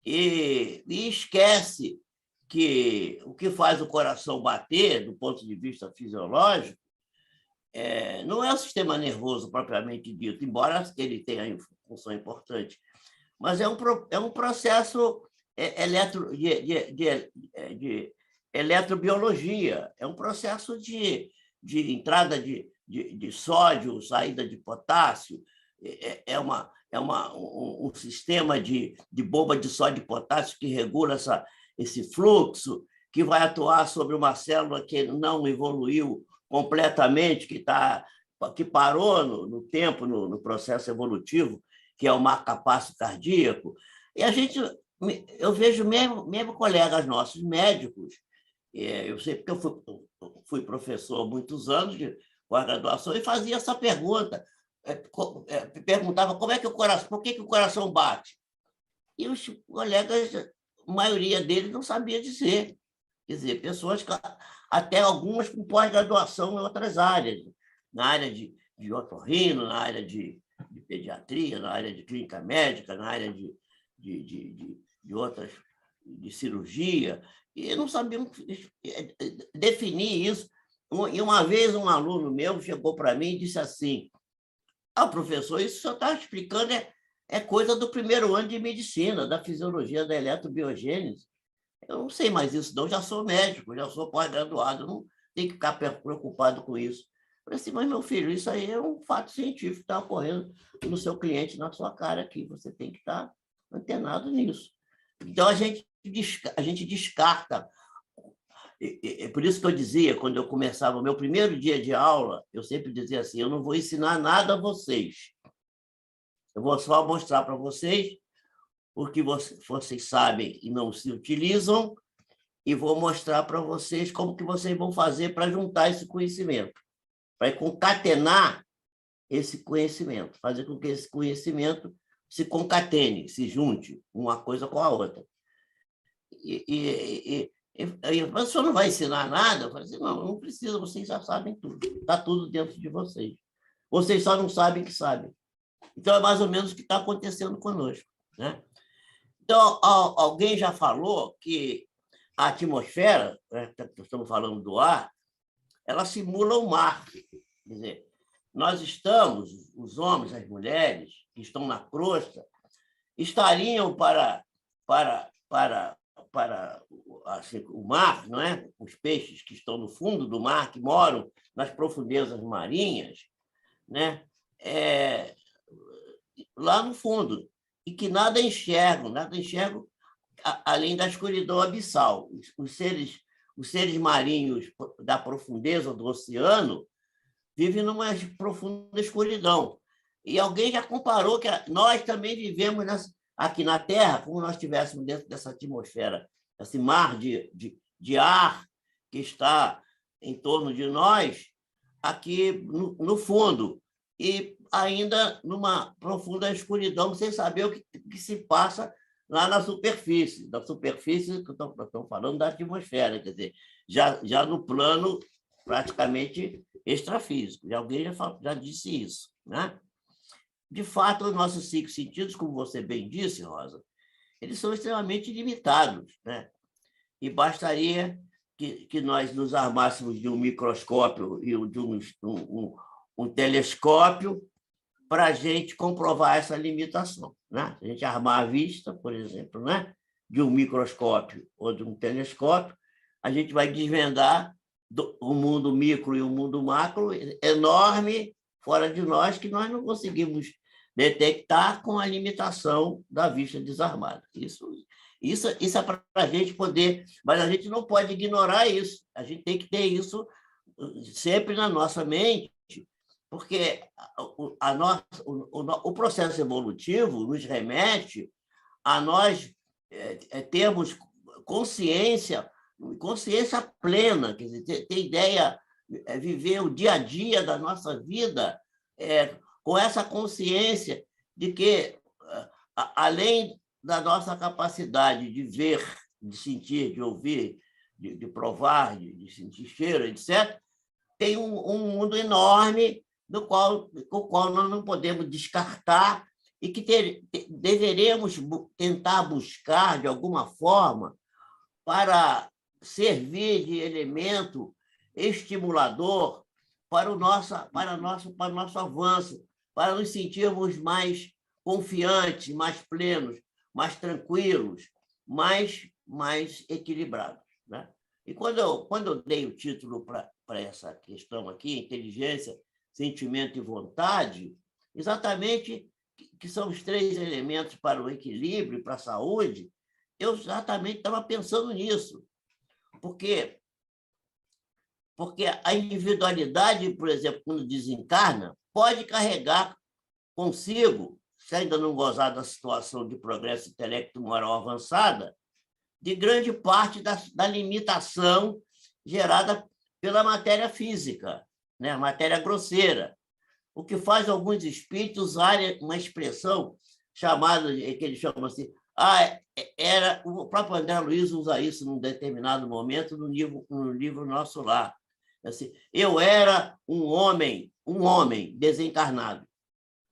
e esquece que o que faz o coração bater, do ponto de vista fisiológico, não é o sistema nervoso propriamente dito, embora ele tenha função importante, mas é um processo de eletrobiologia, é um processo de entrada de sódio, saída de potássio, um sistema de bomba de sódio e potássio que regula esse fluxo, que vai atuar sobre uma célula que não evoluiu completamente, que parou no tempo, no processo evolutivo, que é o marca-passo cardíaco. E eu vejo mesmo colegas nossos médicos, eu sei porque eu fui professor há muitos anos de pós-graduação e fazia essa pergunta, perguntava como é que o coração, por que o coração bate? E os colegas, a maioria deles não sabia dizer. Quer dizer, pessoas, até algumas com pós-graduação em outras áreas, na área de otorrino, na área de pediatria, na área de clínica médica, na área de outras, de cirurgia, e não sabiam definir isso. E uma vez um aluno meu chegou para mim e disse assim: professor, isso que o senhor está explicando é coisa do primeiro ano de medicina, da fisiologia da eletrobiogênese. Eu não sei mais isso, não, já sou médico, já sou pós-graduado, não tenho que ficar preocupado com isso. Eu falei assim, mas, meu filho, isso aí é um fato científico que está ocorrendo no seu cliente, na sua cara aqui, você tem que estar antenado nisso. Então, a gente descarta. É por isso que eu dizia, quando eu começava o meu primeiro dia de aula, eu sempre dizia assim, eu não vou ensinar nada a vocês. Eu vou só mostrar para vocês o que vocês sabem e não se utilizam, e vou mostrar para vocês como que vocês vão fazer para juntar esse conhecimento, para concatenar esse conhecimento, fazer com que esse conhecimento se concatene, se junte uma coisa com a outra. Mas o senhor não vai ensinar nada? Eu falei assim, não precisa, vocês já sabem tudo, está tudo dentro de vocês. Vocês só não sabem que sabem. Então, é mais ou menos o que está acontecendo conosco, né? Então, alguém já falou que a atmosfera, estamos falando do ar, ela simula o mar. Quer dizer, nós estamos, os homens, as mulheres, que estão na crosta, estariam para assim, o mar, não é? Os peixes que estão no fundo do mar, que moram nas profundezas marinhas, né? Lá no fundo, e que nada enxergam além da escuridão abissal. Os seres marinhos da profundeza do oceano vivem numa profunda escuridão. E alguém já comparou que nós também vivemos aqui na Terra, como nós estivéssemos dentro dessa atmosfera, esse mar de ar que está em torno de nós, aqui no fundo, e ainda numa profunda escuridão, sem saber o que se passa lá na superfície. Da superfície, que estamos falando da atmosfera, quer dizer, já no plano praticamente extrafísico. Alguém já disse isso, né? De fato, os nossos 5 sentidos, como você bem disse, Rosa, eles são extremamente limitados, né? E bastaria que nós nos armássemos de um microscópio e de um telescópio para a gente comprovar essa limitação, né? Se a gente armar a vista, por exemplo, né, de um microscópio ou de um telescópio, a gente vai desvendar o mundo micro e o mundo macro enorme fora de nós, que nós não conseguimos detectar com a limitação da vista desarmada. Isso é para a gente poder, mas a gente não pode ignorar isso. A gente tem que ter isso sempre na nossa mente, porque o processo evolutivo nos remete a nós termos consciência plena, quer dizer, ter ideia, viver o dia a dia da nossa vida com essa consciência de que, além da nossa capacidade de ver, de sentir, de ouvir, de provar, de sentir cheiro, etc., tem um mundo enorme com o qual nós não podemos descartar e que deveremos tentar buscar, de alguma forma, para servir de elemento estimulador para o nosso avanço, para nos sentirmos mais confiantes, mais plenos, mais tranquilos, mais equilibrados, né? E quando eu dei o título para essa questão aqui, inteligência, sentimento e vontade, exatamente que são os 3 elementos para o equilíbrio, para a saúde, eu exatamente estava pensando nisso. Porque a individualidade, por exemplo, quando desencarna, pode carregar consigo, se ainda não gozar da situação de progresso intelecto-moral avançada, de grande parte da limitação gerada pela matéria física, né? A matéria grosseira, o que faz alguns espíritos usarem uma expressão chamada, que eles chamam assim, o próprio André Luiz usa isso num determinado momento no livro Nosso Lar. Assim, eu era um homem desencarnado.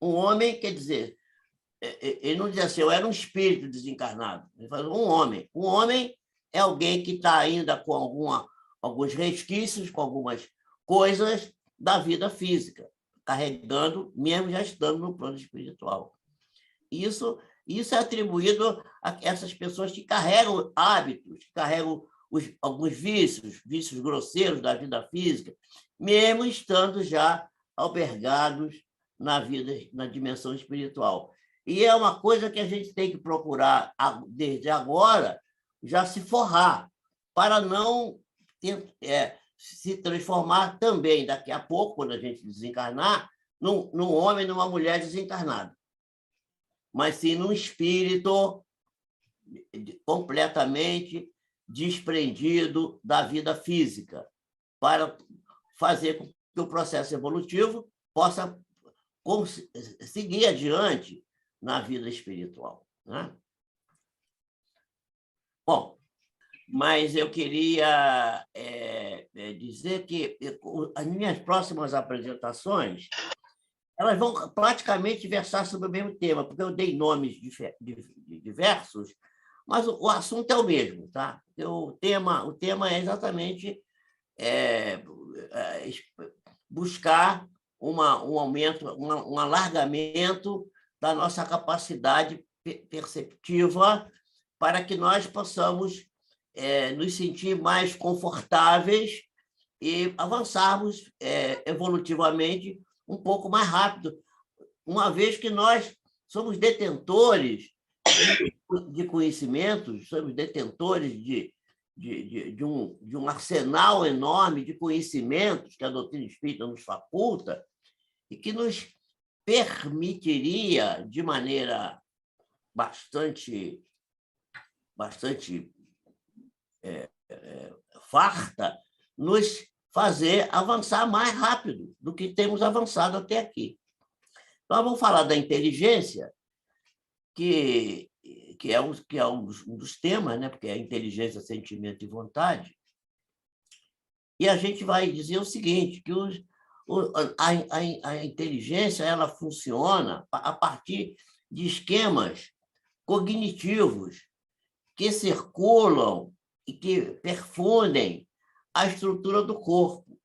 Um homem, quer dizer, ele não diz assim, eu era um espírito desencarnado. Ele fala um homem. Um homem é alguém que está ainda com alguns resquícios, com algumas coisas da vida física, carregando, mesmo já estando no plano espiritual. Isso é atribuído a essas pessoas que carregam hábitos, que carregam alguns vícios grosseiros da vida física, mesmo estando já albergados na dimensão espiritual. E é uma coisa que a gente tem que procurar, desde agora, já se forrar, para não se transformar também, daqui a pouco, quando a gente desencarnar, num homem, numa mulher desencarnada, mas sim num espírito completamente desprendido da vida física, para fazer com que o processo evolutivo possa seguir adiante na vida espiritual, né? Bom, mas eu queria dizer que as minhas próximas apresentações elas vão praticamente versar sobre o mesmo tema, porque eu dei nomes diversos, mas o assunto é o mesmo, tá? O tema é exatamente buscar um aumento, um alargamento da nossa capacidade perceptiva para que nós possamos nos sentir mais confortáveis e avançarmos evolutivamente um pouco mais rápido, uma vez que nós somos detentores de conhecimentos, somos detentores de um arsenal enorme de conhecimentos que a doutrina espírita nos faculta e que nos permitiria, de maneira bastante farta, nos fazer avançar mais rápido do que temos avançado até aqui. Então, vamos falar da inteligência, que é um dos temas, né? Porque é inteligência, sentimento e vontade. E a gente vai dizer o seguinte, que a inteligência ela funciona a partir de esquemas cognitivos que circulam e que perfundem a estrutura do corpo,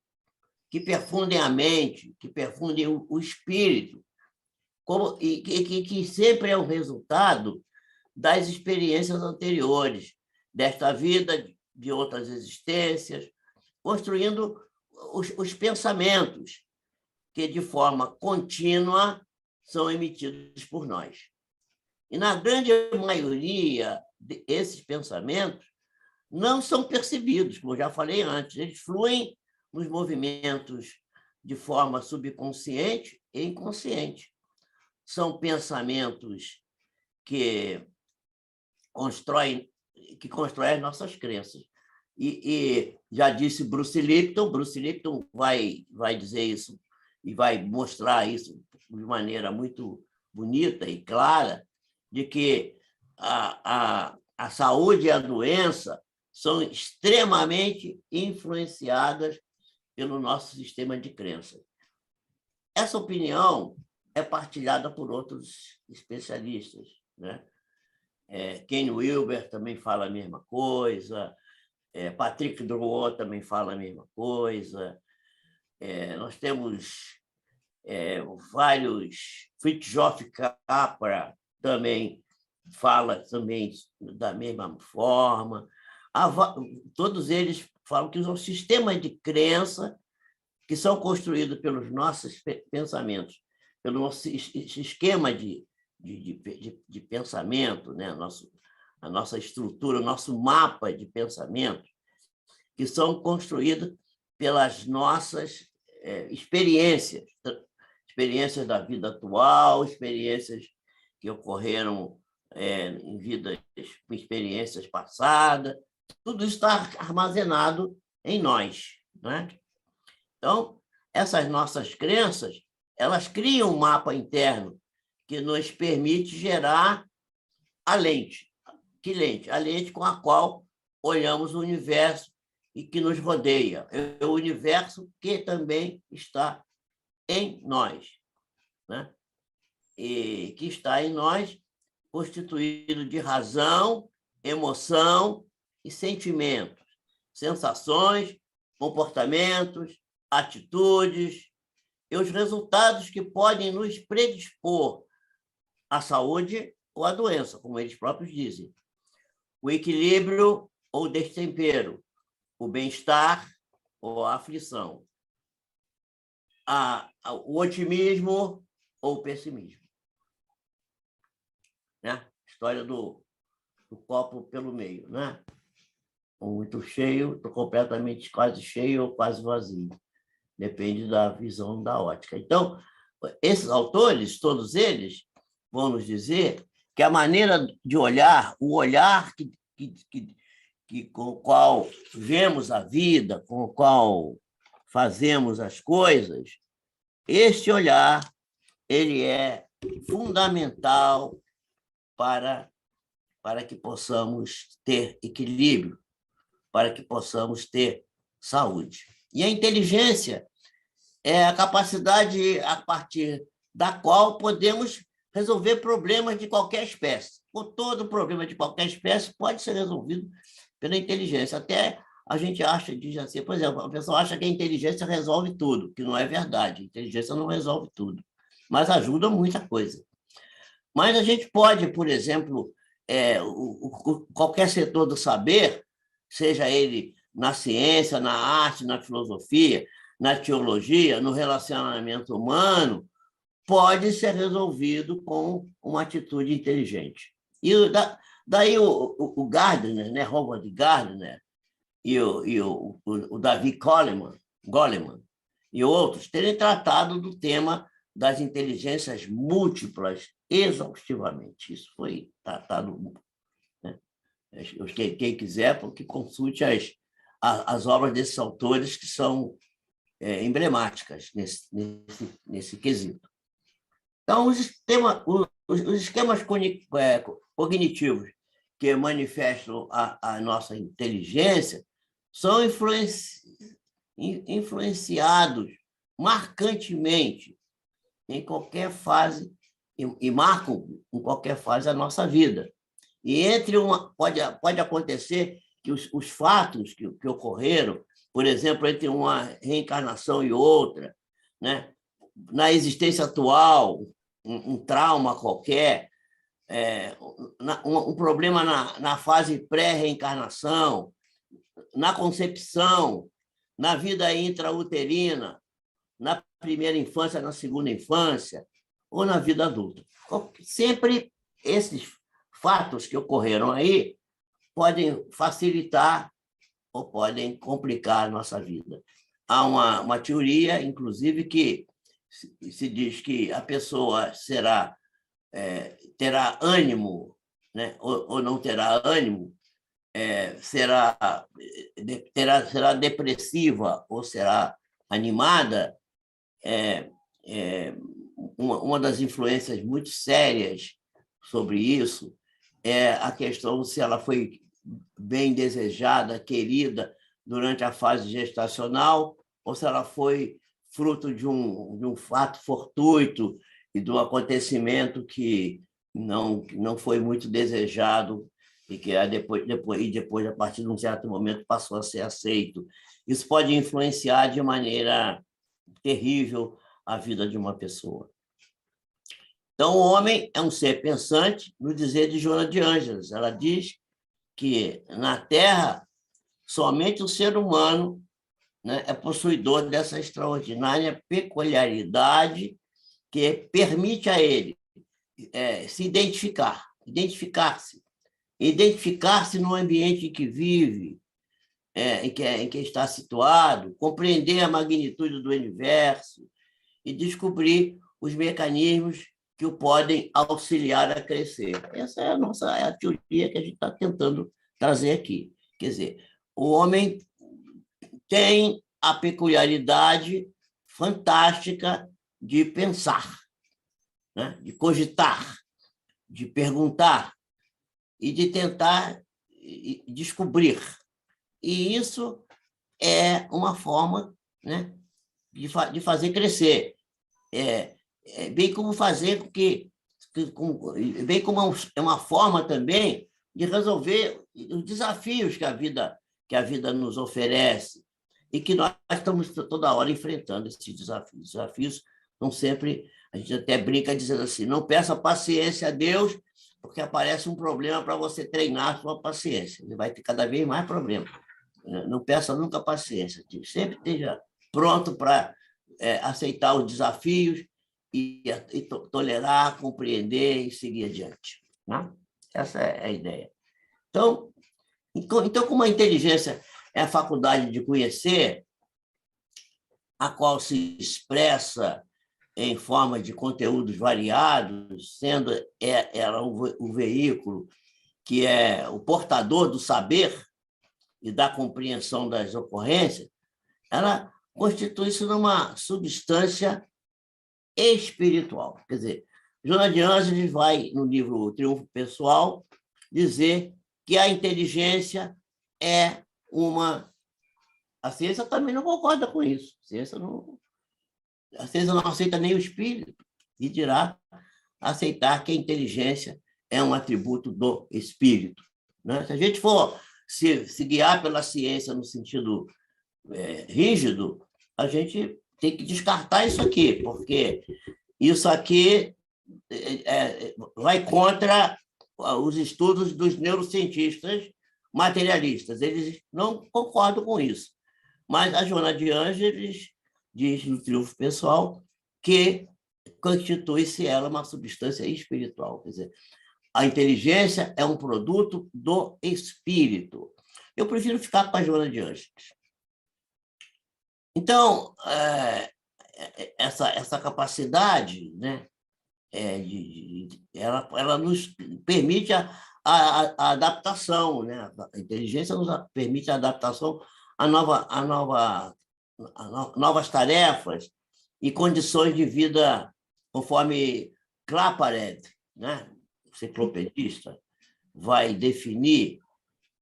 que perfundem a mente, que perfundem o espírito, e que sempre é o resultado das experiências anteriores, desta vida, de outras existências, construindo os pensamentos que, de forma contínua, são emitidos por nós. E, na grande maioria desses pensamentos, não são percebidos, como eu já falei antes, eles fluem nos movimentos de forma subconsciente e inconsciente. São pensamentos que constroem as nossas crenças. E já disse Bruce Lipton vai dizer isso e vai mostrar isso de maneira muito bonita e clara, de que a saúde e a doença são extremamente influenciadas pelo nosso sistema de crenças. Essa opinião é partilhada por outros especialistas, né? Ken Wilber também fala a mesma coisa, Patrick Drouot também fala a mesma coisa, nós temos vários... Fritjof Capra também fala também da mesma forma. Todos eles falam que são sistemas de crença que são construídos pelos nossos pensamentos, pelo nosso esquema de pensamento, né? A nossa estrutura, o nosso mapa de pensamento, que são construídos pelas nossas experiências da vida atual, experiências que ocorreram em experiências passadas. Tudo isso está armazenado em nós, né? Então, essas nossas crenças, elas criam um mapa interno que nos permite gerar a lente. Que lente? A lente com a qual olhamos o universo e que nos rodeia. É o universo que também está em nós, né? E que está em nós constituído de razão, emoção e sentimentos, sensações, comportamentos, atitudes e os resultados que podem nos predispor à saúde ou à doença, como eles próprios dizem. O equilíbrio ou destempero, o bem-estar ou a aflição, o otimismo ou o pessimismo. Né? História do copo pelo meio, né? Muito cheio, completamente quase cheio ou quase vazio. Depende da visão da ótica. Então, esses autores, todos eles, vão nos dizer que a maneira de olhar, o olhar com o qual vemos a vida, com o qual fazemos as coisas, este olhar ele é fundamental para que possamos ter equilíbrio, para que possamos ter saúde. E a inteligência é a capacidade a partir da qual podemos resolver problemas de qualquer espécie. Todo problema de qualquer espécie pode ser resolvido pela inteligência. Até a gente diz assim, por exemplo, a pessoa acha que a inteligência resolve tudo, que não é verdade. A inteligência não resolve tudo, mas ajuda muita coisa. Mas a gente pode, por exemplo, qualquer setor do saber, seja ele na ciência, na arte, na filosofia, na teologia, no relacionamento humano, pode ser resolvido com uma atitude inteligente. E daí o Gardner, né, Howard Gardner, e o David Goleman e outros terem tratado do tema das inteligências múltiplas exaustivamente. Isso foi tratado, né? Quem quiser, que consulte as obras desses autores que são emblemáticas nesse quesito. Então, os esquemas cognitivos que manifestam a nossa inteligência são influenciados marcantemente em qualquer fase e marcam em qualquer fase a nossa vida. E pode acontecer que os fatos que ocorreram, por exemplo, entre uma reencarnação e outra, né? Na existência atual, um trauma qualquer, um problema na fase pré-reencarnação, na concepção, na vida intrauterina, na primeira infância, na segunda infância, ou na vida adulta. Sempre esses fatos que ocorreram aí podem facilitar ou podem complicar a nossa vida. Há uma teoria, inclusive, que se diz que a pessoa terá ânimo, né? ou não terá ânimo, será depressiva ou será animada. Uma das influências muito sérias sobre isso é a questão se ela foi bem desejada, querida durante a fase gestacional, ou se ela foi fruto de um fato fortuito e de um acontecimento que não foi muito desejado e que depois, a partir de um certo momento, passou a ser aceito. Isso pode influenciar de maneira terrível à vida de uma pessoa. Então, o homem é um ser pensante, no dizer de Joana de Ângeles. Ela diz que, na Terra, somente o ser humano, né, é possuidor dessa extraordinária peculiaridade que permite a ele se identificar-se no ambiente em que vive, em que está situado, compreender a magnitude do universo e descobrir os mecanismos que o podem auxiliar a crescer. Essa é a teoria que a gente está tentando trazer aqui. Quer dizer, o homem tem a peculiaridade fantástica de pensar, né? De cogitar, de perguntar e de tentar descobrir. E isso é uma forma, né, de fazer crescer. Bem como fazer com que bem como é uma forma também de resolver os desafios que a vida nos oferece e que nós estamos toda hora enfrentando esses desafios. Os desafios são sempre, a gente até brinca dizendo assim, não peça paciência a Deus, porque aparece um problema para você treinar a sua paciência. Ele vai ter cada vez mais problemas. Não peça nunca paciência. Sempre esteja pronto para aceitar os desafios e tolerar, compreender e seguir adiante. Né? Essa é a ideia. Então, como a inteligência é a faculdade de conhecer, a qual se expressa em forma de conteúdos variados, sendo ela o veículo que é o portador do saber e da compreensão das ocorrências, ela constitui-se numa substância espiritual. Quer dizer, Joana de Ângeles vai, no livro O Triunfo Pessoal, dizer que a inteligência é uma... A ciência também não concorda com isso. A ciência não aceita nem o espírito, e dirá aceitar que a inteligência é um atributo do espírito. Né? Se a gente for se guiar pela ciência no sentido rígido, a gente tem que descartar isso aqui, porque isso aqui vai contra os estudos dos neurocientistas materialistas. Eles não concordam com isso. Mas a Joana de Ângeles diz no Triunfo Pessoal que constitui-se ela uma substância espiritual. Quer dizer, a inteligência é um produto do espírito. Eu prefiro ficar com a Joana de Ângeles. Então, essa capacidade, né, ela nos permite a adaptação, né? A inteligência nos permite a adaptação a novas tarefas e condições de vida, conforme Claparède, né, enciclopedista, vai definir,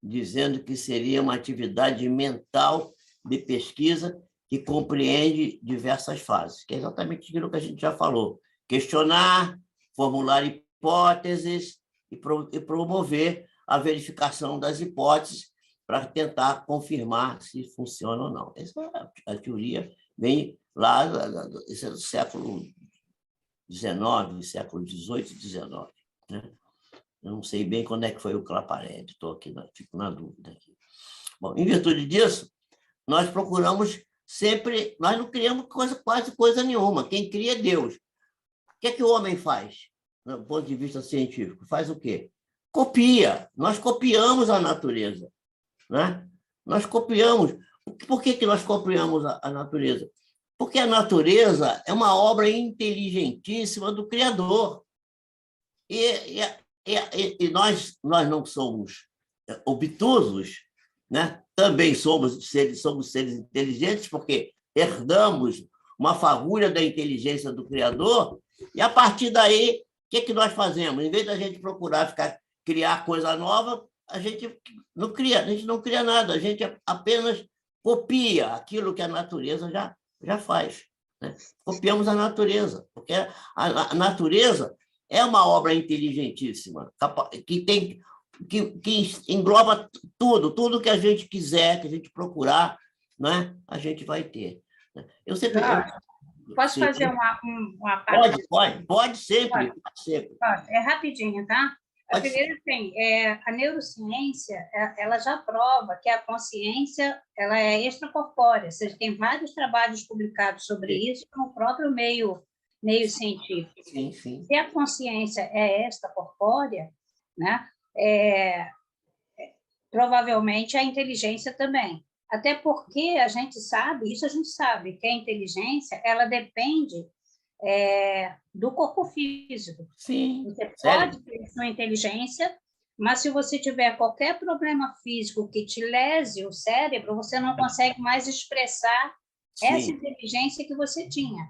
dizendo que seria uma atividade mental de pesquisa que compreende diversas fases, que é exatamente aquilo que a gente já falou: questionar, formular hipóteses e promover a verificação das hipóteses para tentar confirmar se funciona ou não. Essa a teoria vem lá do século XIX, século XVIII e XIX. Né? Eu não sei bem quando é que foi o Claparède, fico na dúvida aqui. Bom, em virtude disso, nós procuramos sempre, nós não criamos quase coisa nenhuma. Quem cria é Deus. O que é que o homem faz, do ponto de vista científico? Faz o quê? Copia. Nós copiamos a natureza. Né? Nós copiamos. Por que nós copiamos a natureza? Porque a natureza é uma obra inteligentíssima do Criador. E nós não somos obtusos, né? Também somos seres inteligentes, porque herdamos uma fagulha da inteligência do Criador, e, a partir daí, o que nós fazemos? Em vez da gente procurar criar coisa nova, a gente não cria nada, a gente apenas copia aquilo que a natureza já faz. Né? Copiamos a natureza, porque a natureza é uma obra inteligentíssima, que engloba tudo que a gente quiser, que a gente procurar, né? A gente vai ter. Eu sempre... Posso Sim. fazer uma parte? Pode sempre. É rapidinho, tá? A primeira, assim, a neurociência, ela já prova que a consciência ela é extracorpórea, ou seja, tem vários trabalhos publicados sobre isso no próprio meio científico. Sim, sim. Se a consciência é extracorpórea, né, provavelmente a inteligência também. Até porque a gente sabe, que a inteligência ela depende do corpo físico. Sim, você sério? pode ter sua inteligência, mas se você tiver qualquer problema físico que te lese o cérebro, você não consegue mais expressar essa inteligência que você tinha.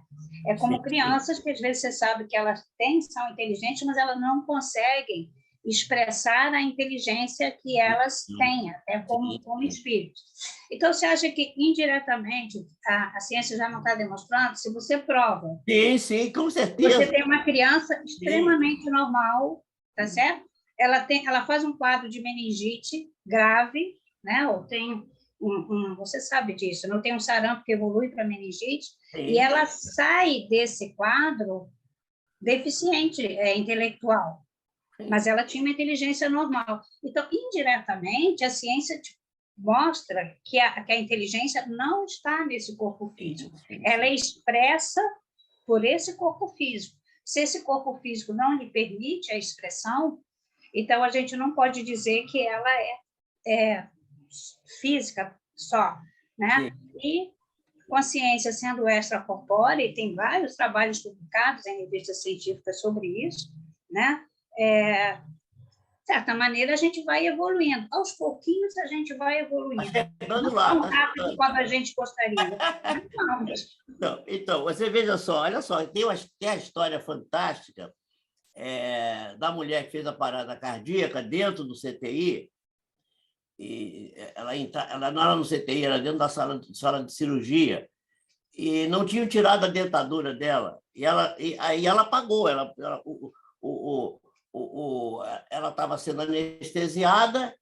É como crianças que às vezes você sabe que elas são inteligentes, mas elas não conseguem expressar a inteligência que elas têm, até como espírito. Então, você acha que, indiretamente, a ciência já não está demonstrando? Se você prova... Sim, com certeza. Você tem uma criança extremamente normal, tá certo? Ela faz um quadro de meningite grave, né? Ou tem você sabe disso, não tem um sarampo que evolui para meningite, e ela sai desse quadro deficiente intelectual. Mas ela tinha uma inteligência normal. Então, indiretamente, a ciência mostra que a inteligência não está nesse corpo físico. Ela é expressa por esse corpo físico. Se esse corpo físico não lhe permite a expressão, então a gente não pode dizer que ela é física só, né? E consciência sendo extracorpórea, e tem vários trabalhos publicados em revistas científicas sobre isso, né? De certa maneira, a gente vai evoluindo. Aos pouquinhos, a gente vai evoluindo. Não tão rápido quanto a gente gostaria. Então, você veja só, olha só, tem a história fantástica da mulher que fez a parada cardíaca dentro do CTI, e ela não era no CTI, era dentro da sala de cirurgia, e não tinham tirado a dentadura dela, e aí ela apagou, ela estava sendo anestesiada,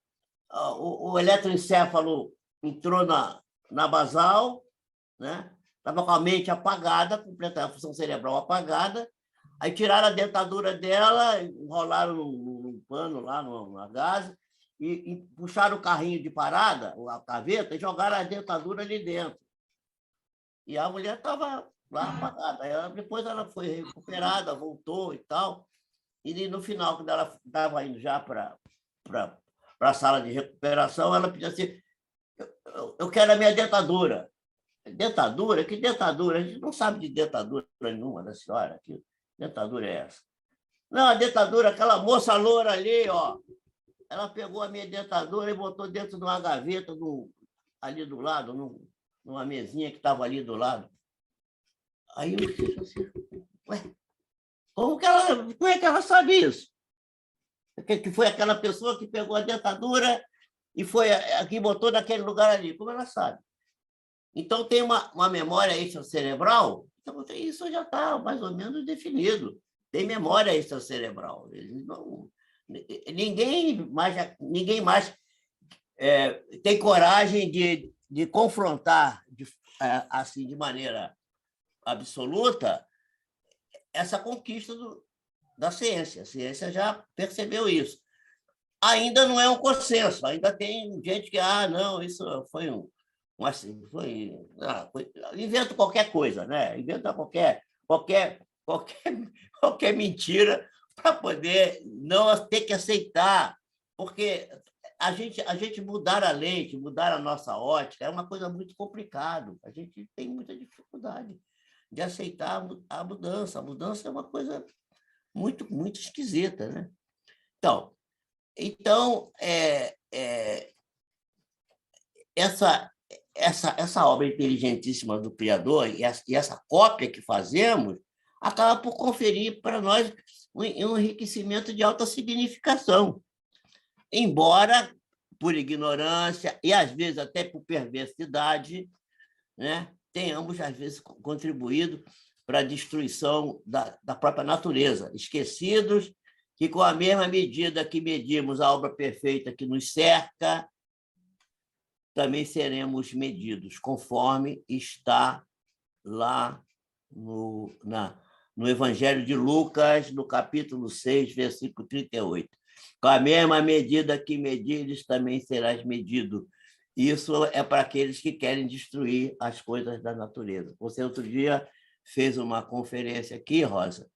o eletroencéfalo entrou na basal, né? Estava com a mente apagada, completa a função cerebral apagada, aí tiraram a dentadura dela, enrolaram num pano lá, na gás, e puxaram o carrinho de parada, a caveta, e jogaram a dentadura ali dentro. E a mulher estava lá apagada. Depois ela foi recuperada, voltou e tal. E no final, quando ela estava indo já para a sala de recuperação, ela pediu assim: eu quero a minha dentadura. Dentadura? Que dentadura? A gente não sabe de dentadura nenhuma da senhora. Que dentadura é essa? Não, a dentadura, aquela moça loura ali, ó. Ela pegou a minha dentadura e botou dentro de uma gaveta ali do lado, numa mesinha que estava ali do lado. Aí eu disse assim: ué, como é que ela sabe isso? Que foi aquela pessoa que pegou a dentadura e foi aqui, botou naquele lugar ali. Como ela sabe? Então, tem uma memória extracerebral. Então, isso já está mais ou menos definido. Tem memória extracerebral. Ninguém mais tem coragem de confrontar assim, de maneira absoluta essa conquista da ciência. A ciência já percebeu isso. Ainda não é um consenso, ainda tem gente que, não, isso foi inventa qualquer coisa, né? Inventa qualquer mentira para poder não ter que aceitar, porque a gente mudar a lente, mudar a nossa ótica é uma coisa muito complicada. A gente tem muita dificuldade de aceitar a mudança. A mudança é uma coisa muito, muito esquisita, né? Então essa obra inteligentíssima do Criador e essa cópia que fazemos acaba por conferir para nós um enriquecimento de alta significação, embora por ignorância e, às vezes, até por perversidade, né, tenhamos, às vezes, contribuído para a destruição da própria natureza, esquecidos que, com a mesma medida que medimos a obra perfeita que nos cerca, também seremos medidos, conforme está lá no Evangelho de Lucas, no capítulo 6, versículo 38. Com a mesma medida que medires, também serás medido. Isso é para aqueles que querem destruir as coisas da natureza. Você, outro dia, fez uma conferência aqui, Rosa,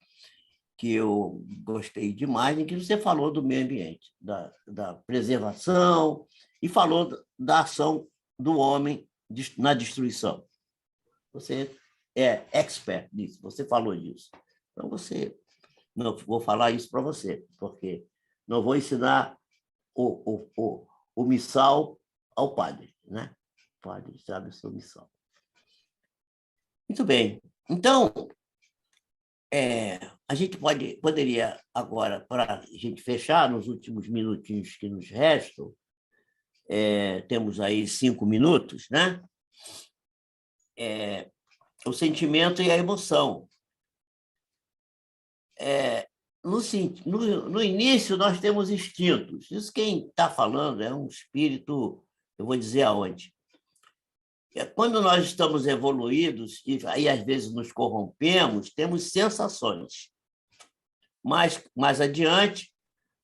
que eu gostei demais, em que você falou do meio ambiente, da preservação, e falou da ação do homem na destruição. Você é expert nisso, você falou disso. Então, não vou falar isso para você, porque não vou ensinar o missal ao padre, né? O padre sabe o seu missal. Muito bem. Então, a gente poderia agora, para a gente fechar, nos últimos minutinhos que nos restam, temos aí 5 minutos, né? O sentimento e a emoção. No início, nós temos instintos. Isso quem está falando é um espírito, eu vou dizer aonde. Quando nós estamos evoluídos, e aí às vezes nos corrompemos, temos sensações. Mas mais adiante,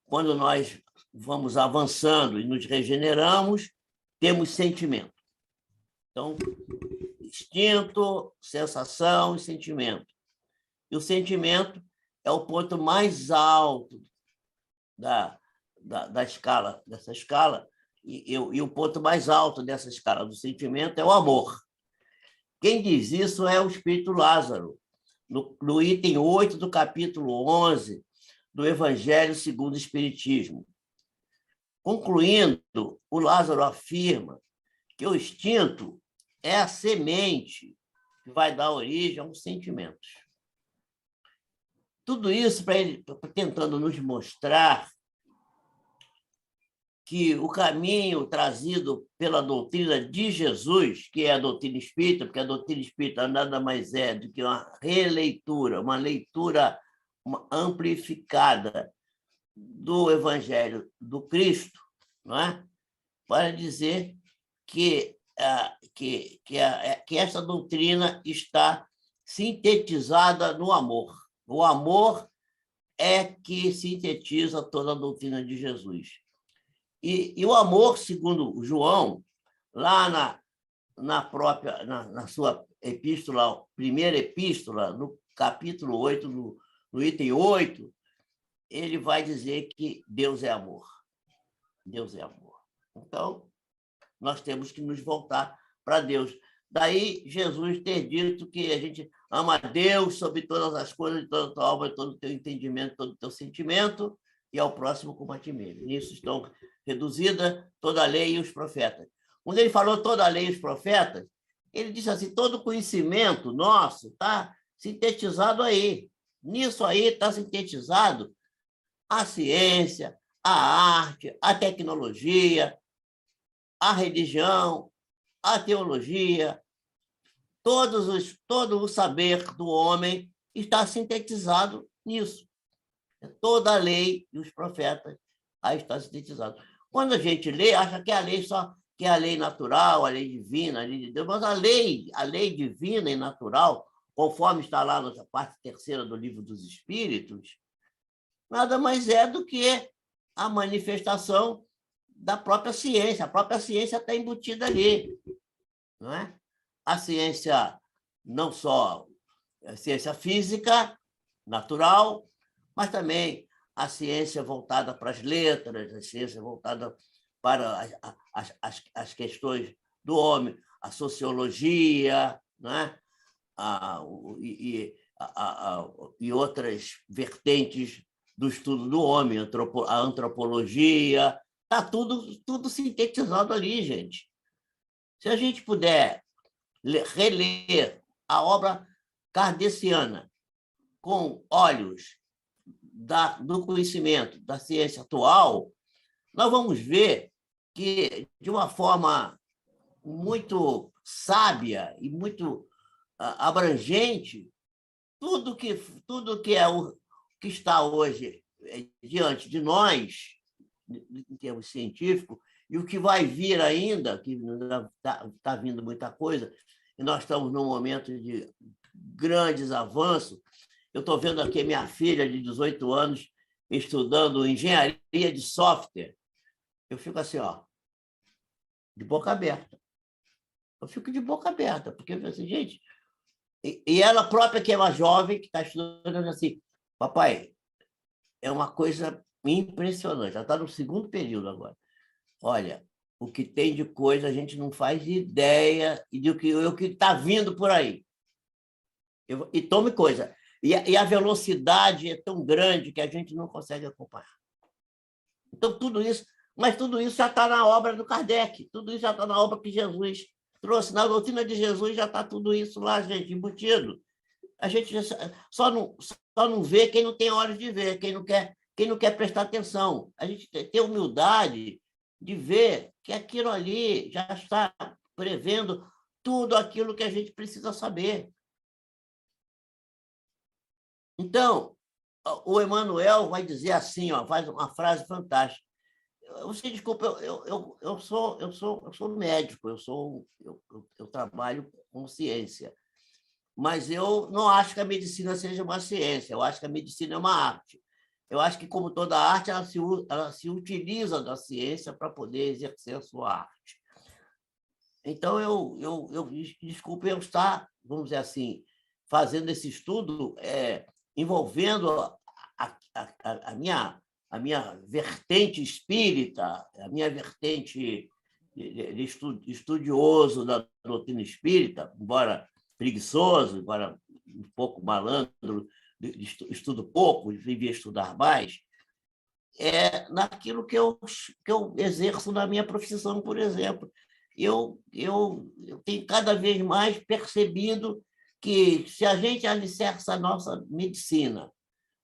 quando nós vamos avançando e nos regeneramos, temos sentimento. Então, instinto, sensação e sentimento. E o sentimento é o ponto mais alto da escala, dessa escala, e o ponto mais alto dessa escala do sentimento é o amor. Quem diz isso é o Espírito Lázaro, no item 8 do capítulo 11 do Evangelho segundo o Espiritismo. Concluindo, o Lázaro afirma que o instinto é a semente que vai dar origem aos sentimentos. Tudo isso para ele tentando nos mostrar que o caminho trazido pela doutrina de Jesus, que é a doutrina espírita, porque a doutrina espírita nada mais é do que uma releitura, uma leitura amplificada do Evangelho do Cristo, não é? Para dizer que essa doutrina está sintetizada no amor. O amor é que sintetiza toda a doutrina de Jesus. E o amor, segundo João, lá na sua epístola, primeira epístola, no capítulo 8, no item 8, ele vai dizer que Deus é amor. Deus é amor. Então, nós temos que nos voltar para Deus. Daí, Jesus ter dito que a gente ama a Deus sobre todas as coisas, de toda a tua alma, de todo o teu entendimento, todo o teu sentimento, e ao próximo como a ti mesmo. Nisso estão reduzida toda a lei e os profetas. Quando ele falou toda a lei e os profetas, ele disse assim, todo conhecimento nosso está sintetizado aí. Nisso aí está sintetizado a ciência, a arte, a tecnologia, a religião, a teologia, todo o saber do homem está sintetizado nisso. Toda a lei e os profetas aí está sintetizado. Quando a gente lê, acha que a lei só que é a lei natural, a lei divina, a lei de Deus, mas a lei divina e natural, conforme está lá na parte 3ª do Livro dos Espíritos, nada mais é do que a manifestação da própria ciência. A própria ciência está embutida ali, não é? A ciência, não só a ciência física, natural, mas também a ciência voltada para as letras, a ciência voltada para as questões do homem, a sociologia, né? E outras vertentes do estudo do homem, a antropologia, está tudo sintetizado ali, gente. Se a gente puder reler a obra kardeciana com olhos do conhecimento da ciência atual, nós vamos ver que, de uma forma muito sábia e muito abrangente, tudo que que está hoje diante de nós, em termos científicos, e o que vai vir ainda, que está vindo muita coisa, e nós estamos num momento de grandes avanços. Eu estou vendo aqui minha filha de 18 anos estudando engenharia de software. Eu fico assim, ó, de boca aberta. Eu fico de boca aberta, porque eu falo assim, gente... E ela própria, que é uma jovem, que está estudando, assim, papai, é uma coisa impressionante. Ela está no segundo período agora. Olha, o que tem de coisa a gente não faz ideia e do que está vindo por aí. E tome coisa. E a velocidade é tão grande que a gente não consegue acompanhar. Então, tudo isso... Mas tudo isso já está na obra do Kardec, tudo isso já está na obra que Jesus trouxe. Na doutrina de Jesus já está tudo isso lá, gente, embutido. A gente só não vê quem não tem olhos de ver, quem não quer prestar atenção. A gente tem humildade de ver que aquilo ali já está prevendo tudo aquilo que a gente precisa saber. Então, o Emmanuel vai dizer assim, ó, faz uma frase fantástica. Você desculpa, eu sou médico, eu trabalho com ciência, mas eu não acho que a medicina seja uma ciência, eu acho que a medicina é uma arte. Eu acho que, como toda arte, ela se utiliza da ciência para poder exercer a sua arte. Então, desculpe eu estar, vamos dizer assim, fazendo esse estudo, envolvendo a minha vertente espírita, a minha vertente de estudioso da doutrina espírita, embora preguiçoso, embora um pouco malandro, estudo pouco, devia estudar mais, naquilo que eu exerço na minha profissão, por exemplo. Eu tenho cada vez mais percebido que, se a gente alicerça a nossa medicina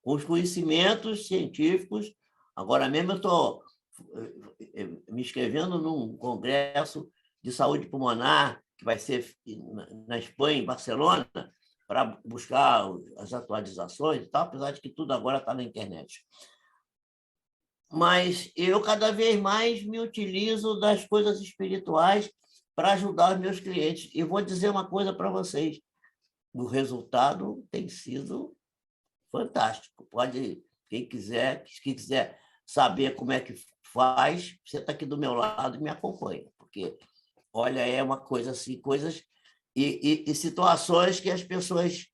com os conhecimentos científicos... Agora mesmo eu estou me inscrevendo num congresso de saúde pulmonar, que vai ser na Espanha, em Barcelona, para buscar as atualizações e tal, apesar de que tudo agora está na internet. Mas eu cada vez mais me utilizo das coisas espirituais para ajudar os meus clientes. E vou dizer uma coisa para vocês: o resultado tem sido fantástico. Quem quiser saber como é que faz, você está aqui do meu lado e me acompanha, porque, olha, é uma coisa assim, coisas e situações que as pessoas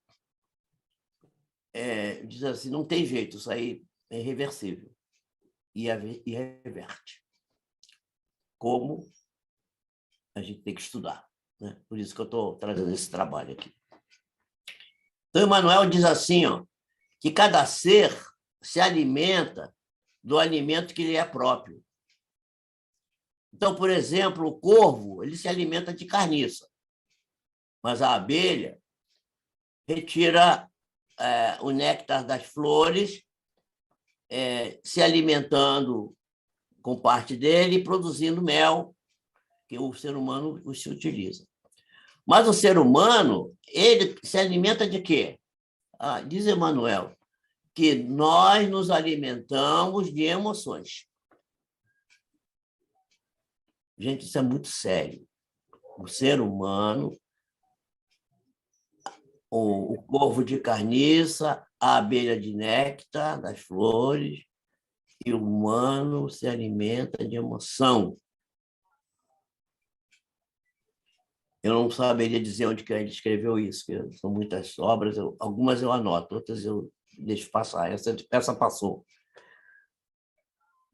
dizem assim, não tem jeito, isso aí é irreversível, e reverte. Como a gente tem que estudar, né? Por isso que eu estou trazendo esse trabalho aqui. Então, Emmanuel diz assim, ó, que cada ser se alimenta do alimento que lhe é próprio. Então, por exemplo, o corvo, ele se alimenta de carniça, mas a abelha retira o néctar das flores, se alimentando com parte dele e produzindo mel, que o ser humano se utiliza. Mas o ser humano, ele se alimenta de quê? Diz Emmanuel que nós nos alimentamos de emoções. Gente, isso é muito sério. O ser humano, o corvo de carniça, a abelha de néctar das flores, e o humano se alimenta de emoção. Eu não saberia dizer onde que ele escreveu isso, porque são muitas obras, algumas eu anoto, outras eu deixo passar. Essa passou.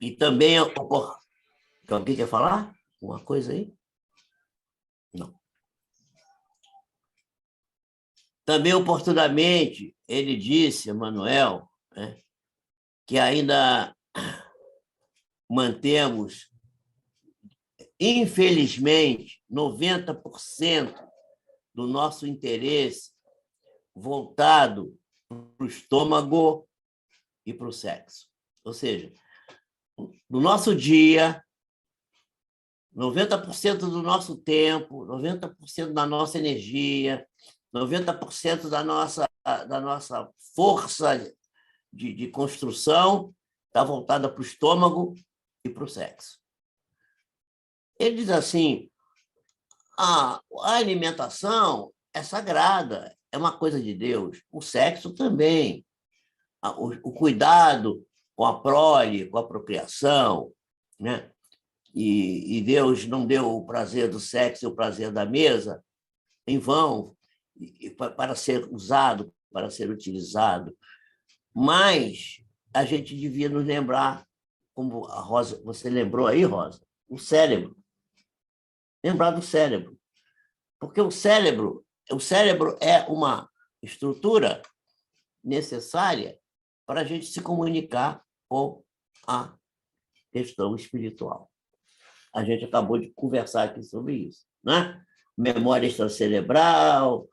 E também... Alguém quer falar? Uma coisa aí? Não. Também, oportunamente, ele disse, Emmanuel, né, que ainda mantemos, infelizmente, 90% do nosso interesse voltado para o estômago e para o sexo. Ou seja, no nosso dia, 90% do nosso tempo, 90% da nossa energia, 90% da nossa força de construção está voltada para o estômago e para o sexo. Ele diz assim, a alimentação é sagrada, é uma coisa de Deus. O sexo também. O cuidado com a prole, com a procriação, né? E Deus não deu o prazer do sexo e o prazer da mesa em vão, para ser usado, para ser utilizado. Mas a gente devia nos lembrar, como a Rosa, você lembrou aí, Rosa, o cérebro. Lembrar do cérebro. Porque o cérebro é uma estrutura necessária para a gente se comunicar com a questão espiritual. A gente acabou de conversar aqui sobre isso, né? Memória extracerebral,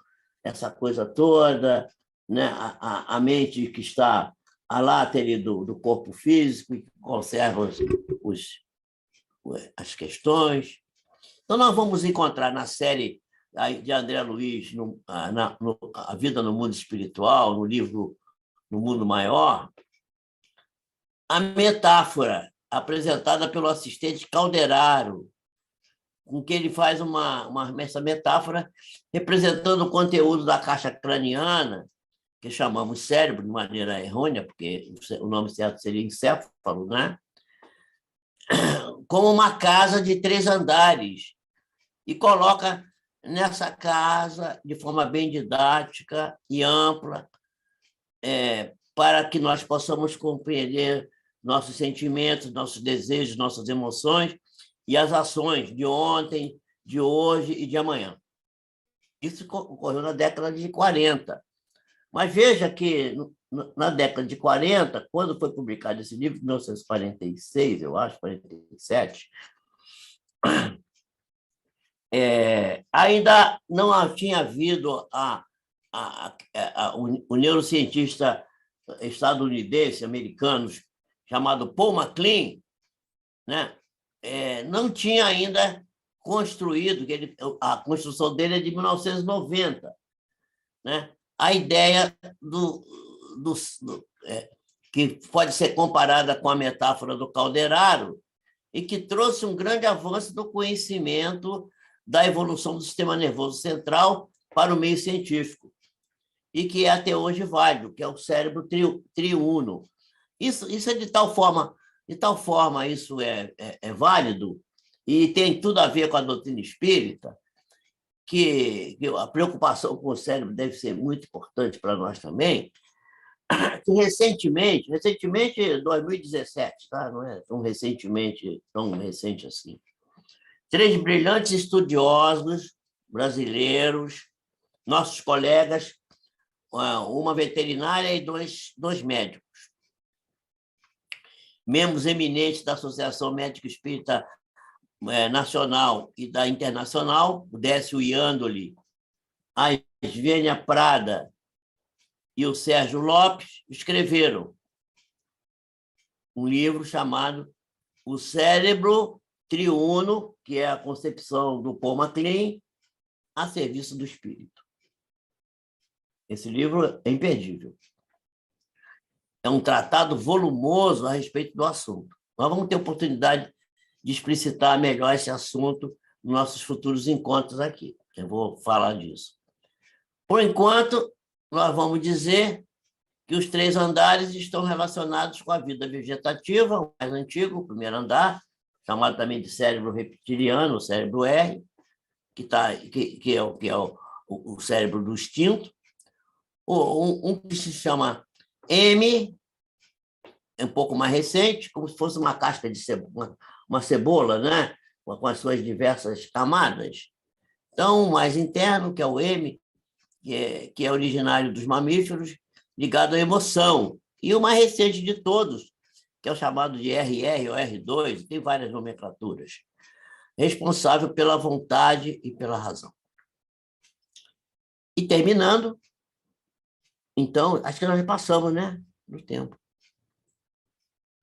essa coisa toda, né? A mente que está a látero do corpo físico e que conserva as questões. Então, nós vamos encontrar na série de André Luiz, A Vida no Mundo Espiritual, no livro No Mundo Maior, a metáfora apresentada pelo assistente Calderaro, com que ele faz essa metáfora representando o conteúdo da caixa craniana, que chamamos cérebro de maneira errônea, porque o nome certo seria encéfalo, né? Como uma casa de 3 andares, e coloca nessa casa, de forma bem didática e ampla, para que nós possamos compreender nossos sentimentos, nossos desejos, nossas emoções e as ações de ontem, de hoje e de amanhã. Isso ocorreu na década de 40. Mas veja que, na década de 40, quando foi publicado esse livro, em 1946, eu acho, 47, ainda não tinha havido o neurocientista estadunidense, americano, chamado Paul MacLean, né? Não tinha ainda construído, a construção dele é de 1990, né? A ideia que pode ser comparada com a metáfora do Calderaro e que trouxe um grande avanço no conhecimento da evolução do sistema nervoso central para o meio científico, e que é até hoje válido, que é o cérebro triuno. Isso é de tal forma isso é válido e tem tudo a ver com a doutrina espírita, que a preocupação com o cérebro deve ser muito importante para nós também, que recentemente, 2017, tá? Não é tão recente assim, 3 brilhantes estudiosos brasileiros, nossos colegas, uma veterinária e dois médicos, membros eminentes da Associação Médica Espírita Nacional e da Internacional, o Décio Iandoli, a Esvênia Prada e o Sérgio Lopes, escreveram um livro chamado O Cérebro Triuno, que é a concepção do Paul MacLean, a serviço do espírito. Esse livro é imperdível. É um tratado volumoso a respeito do assunto. Nós vamos ter oportunidade de explicitar melhor esse assunto nos nossos futuros encontros aqui. Eu vou falar disso. Por enquanto, nós vamos dizer que os 3 andares estão relacionados com a vida vegetativa, o mais antigo, o primeiro andar, chamado também de cérebro reptiliano, o cérebro R, que é o cérebro do instinto. Um que se chama M, é um pouco mais recente, como se fosse uma casca de uma cebola, né? Com as suas diversas camadas. Então, o mais interno, que é o M, que é originário dos mamíferos, ligado à emoção. E o mais recente de todos, que é o chamado de RR ou R2, tem várias nomenclaturas, responsável pela vontade e pela razão. E terminando, então, acho que nós já passamos, né, no tempo.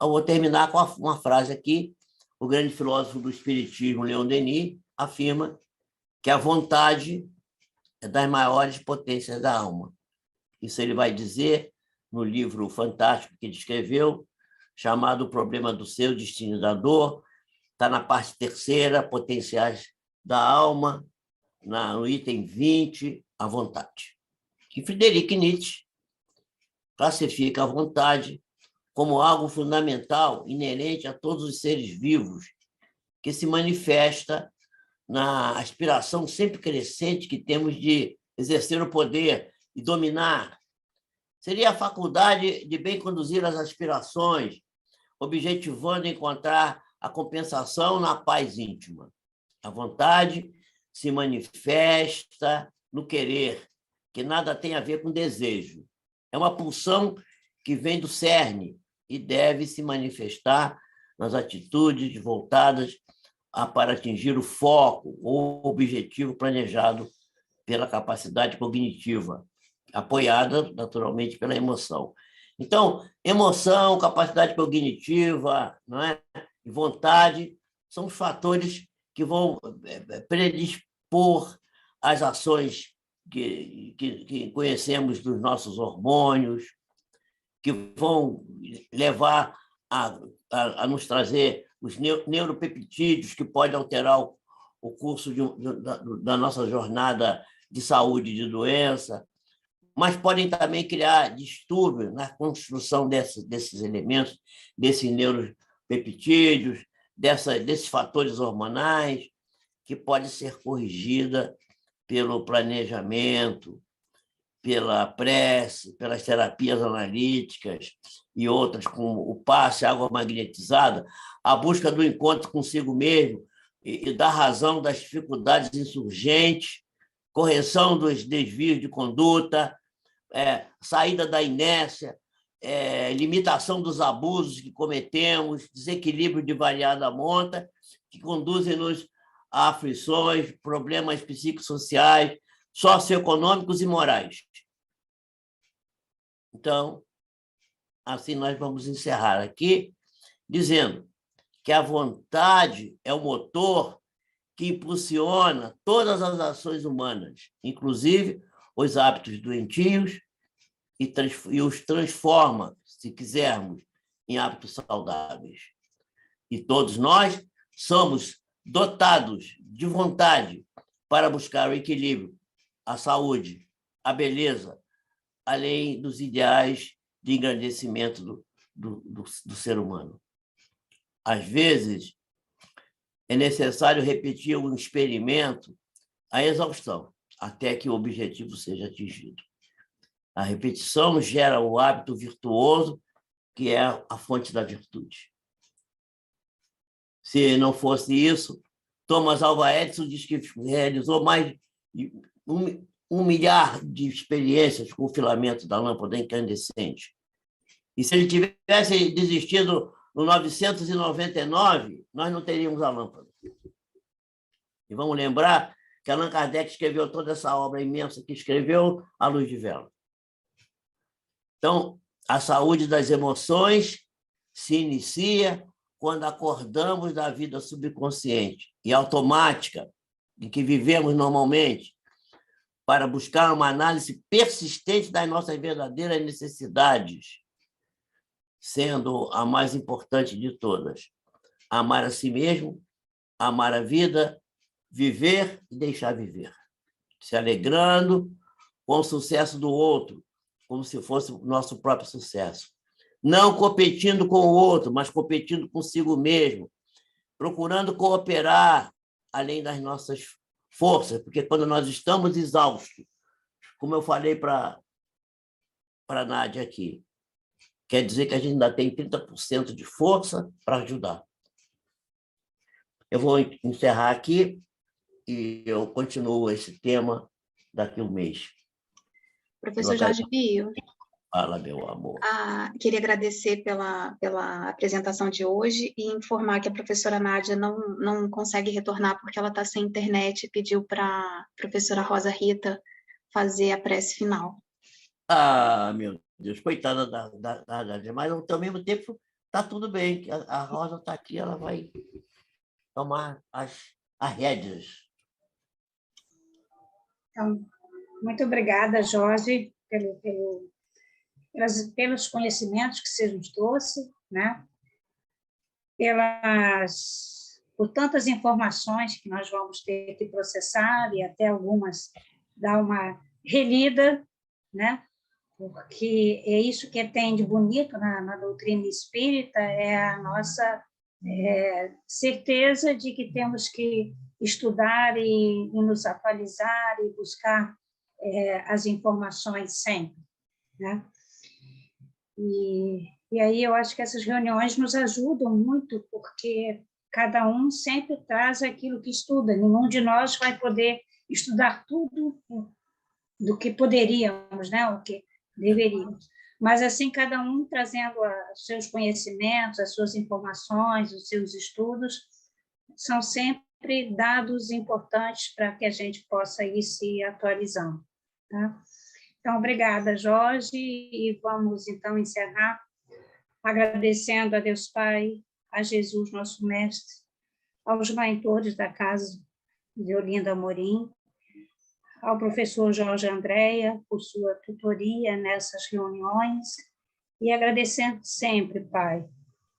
Eu vou terminar com uma frase aqui. O grande filósofo do espiritismo, Leon Denis, afirma que a vontade é das maiores potências da alma. Isso ele vai dizer no livro fantástico que ele escreveu, chamado O Problema do Seu Destino da Dor. Está na parte 3ª, Potenciais da Alma, no item 20, a vontade, que Friedrich Nietzsche classifica a vontade como algo fundamental, inerente a todos os seres vivos, que se manifesta na aspiração sempre crescente que temos de exercer o poder e dominar. Seria a faculdade de bem conduzir as aspirações, objetivando encontrar a compensação na paz íntima. A vontade se manifesta no querer, que nada tem a ver com desejo. É uma pulsão que vem do cerne e deve se manifestar nas atitudes voltadas para atingir o foco ou objetivo planejado pela capacidade cognitiva, apoiada, naturalmente, pela emoção. Então, emoção, capacidade cognitiva, não é? E vontade são os fatores que vão predispor as ações que conhecemos dos nossos hormônios, que vão levar a nos trazer os neuropeptídeos que podem alterar o curso da nossa jornada de saúde e de doença, mas podem também criar distúrbios na construção desses elementos, desses neuropeptídeos, desses fatores hormonais, que pode ser corrigida pelo planejamento, pela prece, pelas terapias analíticas e outras, como o passe, a água magnetizada, a busca do encontro consigo mesmo e da razão das dificuldades insurgentes, correção dos desvios de conduta, saída da inércia, limitação dos abusos que cometemos, desequilíbrio de variada monta, que conduzem-nos a aflições, problemas psicossociais, socioeconômicos e morais. Então, assim nós vamos encerrar aqui, dizendo que a vontade é o motor que impulsiona todas as ações humanas, inclusive os hábitos doentios, e os transforma, se quisermos, em hábitos saudáveis. E todos nós somos dotados de vontade para buscar o equilíbrio, a saúde, a beleza, além dos ideais de engrandecimento do ser humano. Às vezes, é necessário repetir um experimento à exaustão, até que o objetivo seja atingido. A repetição gera o hábito virtuoso, que é a fonte da virtude. Se não fosse isso, Thomas Alva Edison diz que realizou mais de 1 milhar de experiências com o filamento da lâmpada incandescente. E se ele tivesse desistido no 999, nós não teríamos a lâmpada. E vamos lembrar que Allan Kardec escreveu toda essa obra imensa que escreveu A Luz de Vela. Então, a saúde das emoções se inicia quando acordamos da vida subconsciente e automática em que vivemos normalmente, para buscar uma análise persistente das nossas verdadeiras necessidades, sendo a mais importante de todas: amar a si mesmo, amar a vida, viver e deixar viver, se alegrando com o sucesso do outro, como se fosse o nosso próprio sucesso. Não competindo com o outro, mas competindo consigo mesmo, procurando cooperar além das nossas forças, porque quando nós estamos exaustos, como eu falei para a Nádia aqui, quer dizer que a gente ainda tem 30% de força para ajudar. Eu vou encerrar aqui e eu continuo esse tema daqui a um mês. Professor Jorge Pio. Fala, meu amor. Queria agradecer pela apresentação de hoje e informar que a professora Nádia não consegue retornar porque ela está sem internet e pediu para a professora Rosa Rita fazer a prece final. Meu Deus, coitada da Nádia, mas ao mesmo tempo está tudo bem. A Rosa está aqui, ela vai tomar as rédeas. Então, muito obrigada, Jorge, pelos conhecimentos que você nos trouxe, né? por tantas informações que nós vamos ter que processar e até algumas dar uma relida, né? Porque é isso que tem de bonito na doutrina espírita, é a nossa certeza de que temos que estudar e nos atualizar e buscar as informações sempre, né? E aí eu acho que essas reuniões nos ajudam muito, porque cada um sempre traz aquilo que estuda, nenhum de nós vai poder estudar tudo do que poderíamos, né? O que deveríamos. Mas, assim, cada um trazendo os seus conhecimentos, as suas informações, os seus estudos, são sempre dados importantes para que a gente possa ir se atualizando. Tá? Então, obrigada, Jorge, e vamos, então, encerrar agradecendo a Deus Pai, a Jesus, nosso Mestre, aos mentores da Casa de Olinda Amorim, ao professor Jorge Andréa por sua tutoria nessas reuniões, e agradecendo sempre, Pai,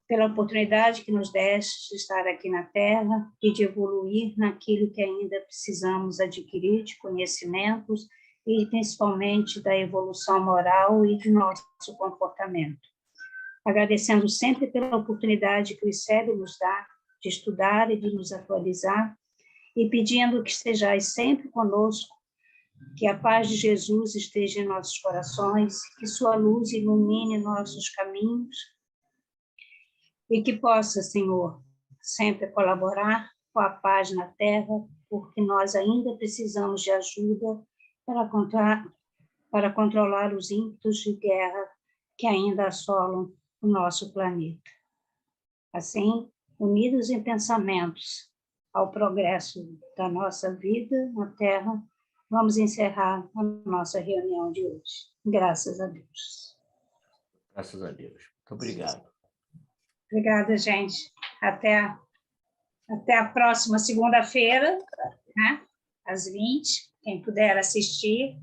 pela oportunidade que nos deste de estar aqui na Terra e de evoluir naquilo que ainda precisamos adquirir de conhecimentos e principalmente da evolução moral e de nosso comportamento. Agradecendo sempre pela oportunidade que o ICEB nos dá de estudar e de nos atualizar, e pedindo que estejais sempre conosco, que a paz de Jesus esteja em nossos corações, que sua luz ilumine nossos caminhos, e que possa, Senhor, sempre colaborar com a paz na Terra, porque nós ainda precisamos de ajuda para controlar os ímpetos de guerra que ainda assolam o nosso planeta. Assim, unidos em pensamentos ao progresso da nossa vida na Terra, vamos encerrar a nossa reunião de hoje. Graças a Deus. Graças a Deus. Muito obrigado. Obrigada, gente. Até a próxima segunda-feira, né? Às 20, quem puder assistir,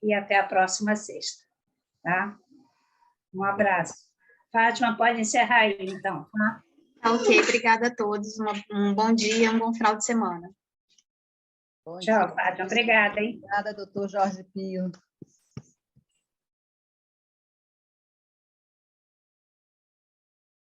e até a próxima sexta, tá? Um abraço. Fátima, pode encerrar aí, então, tá? Ok, obrigada a todos. Um bom dia, um bom final de semana. Tchau, Fátima. Obrigada, hein? Obrigada, doutor Jorge Pio.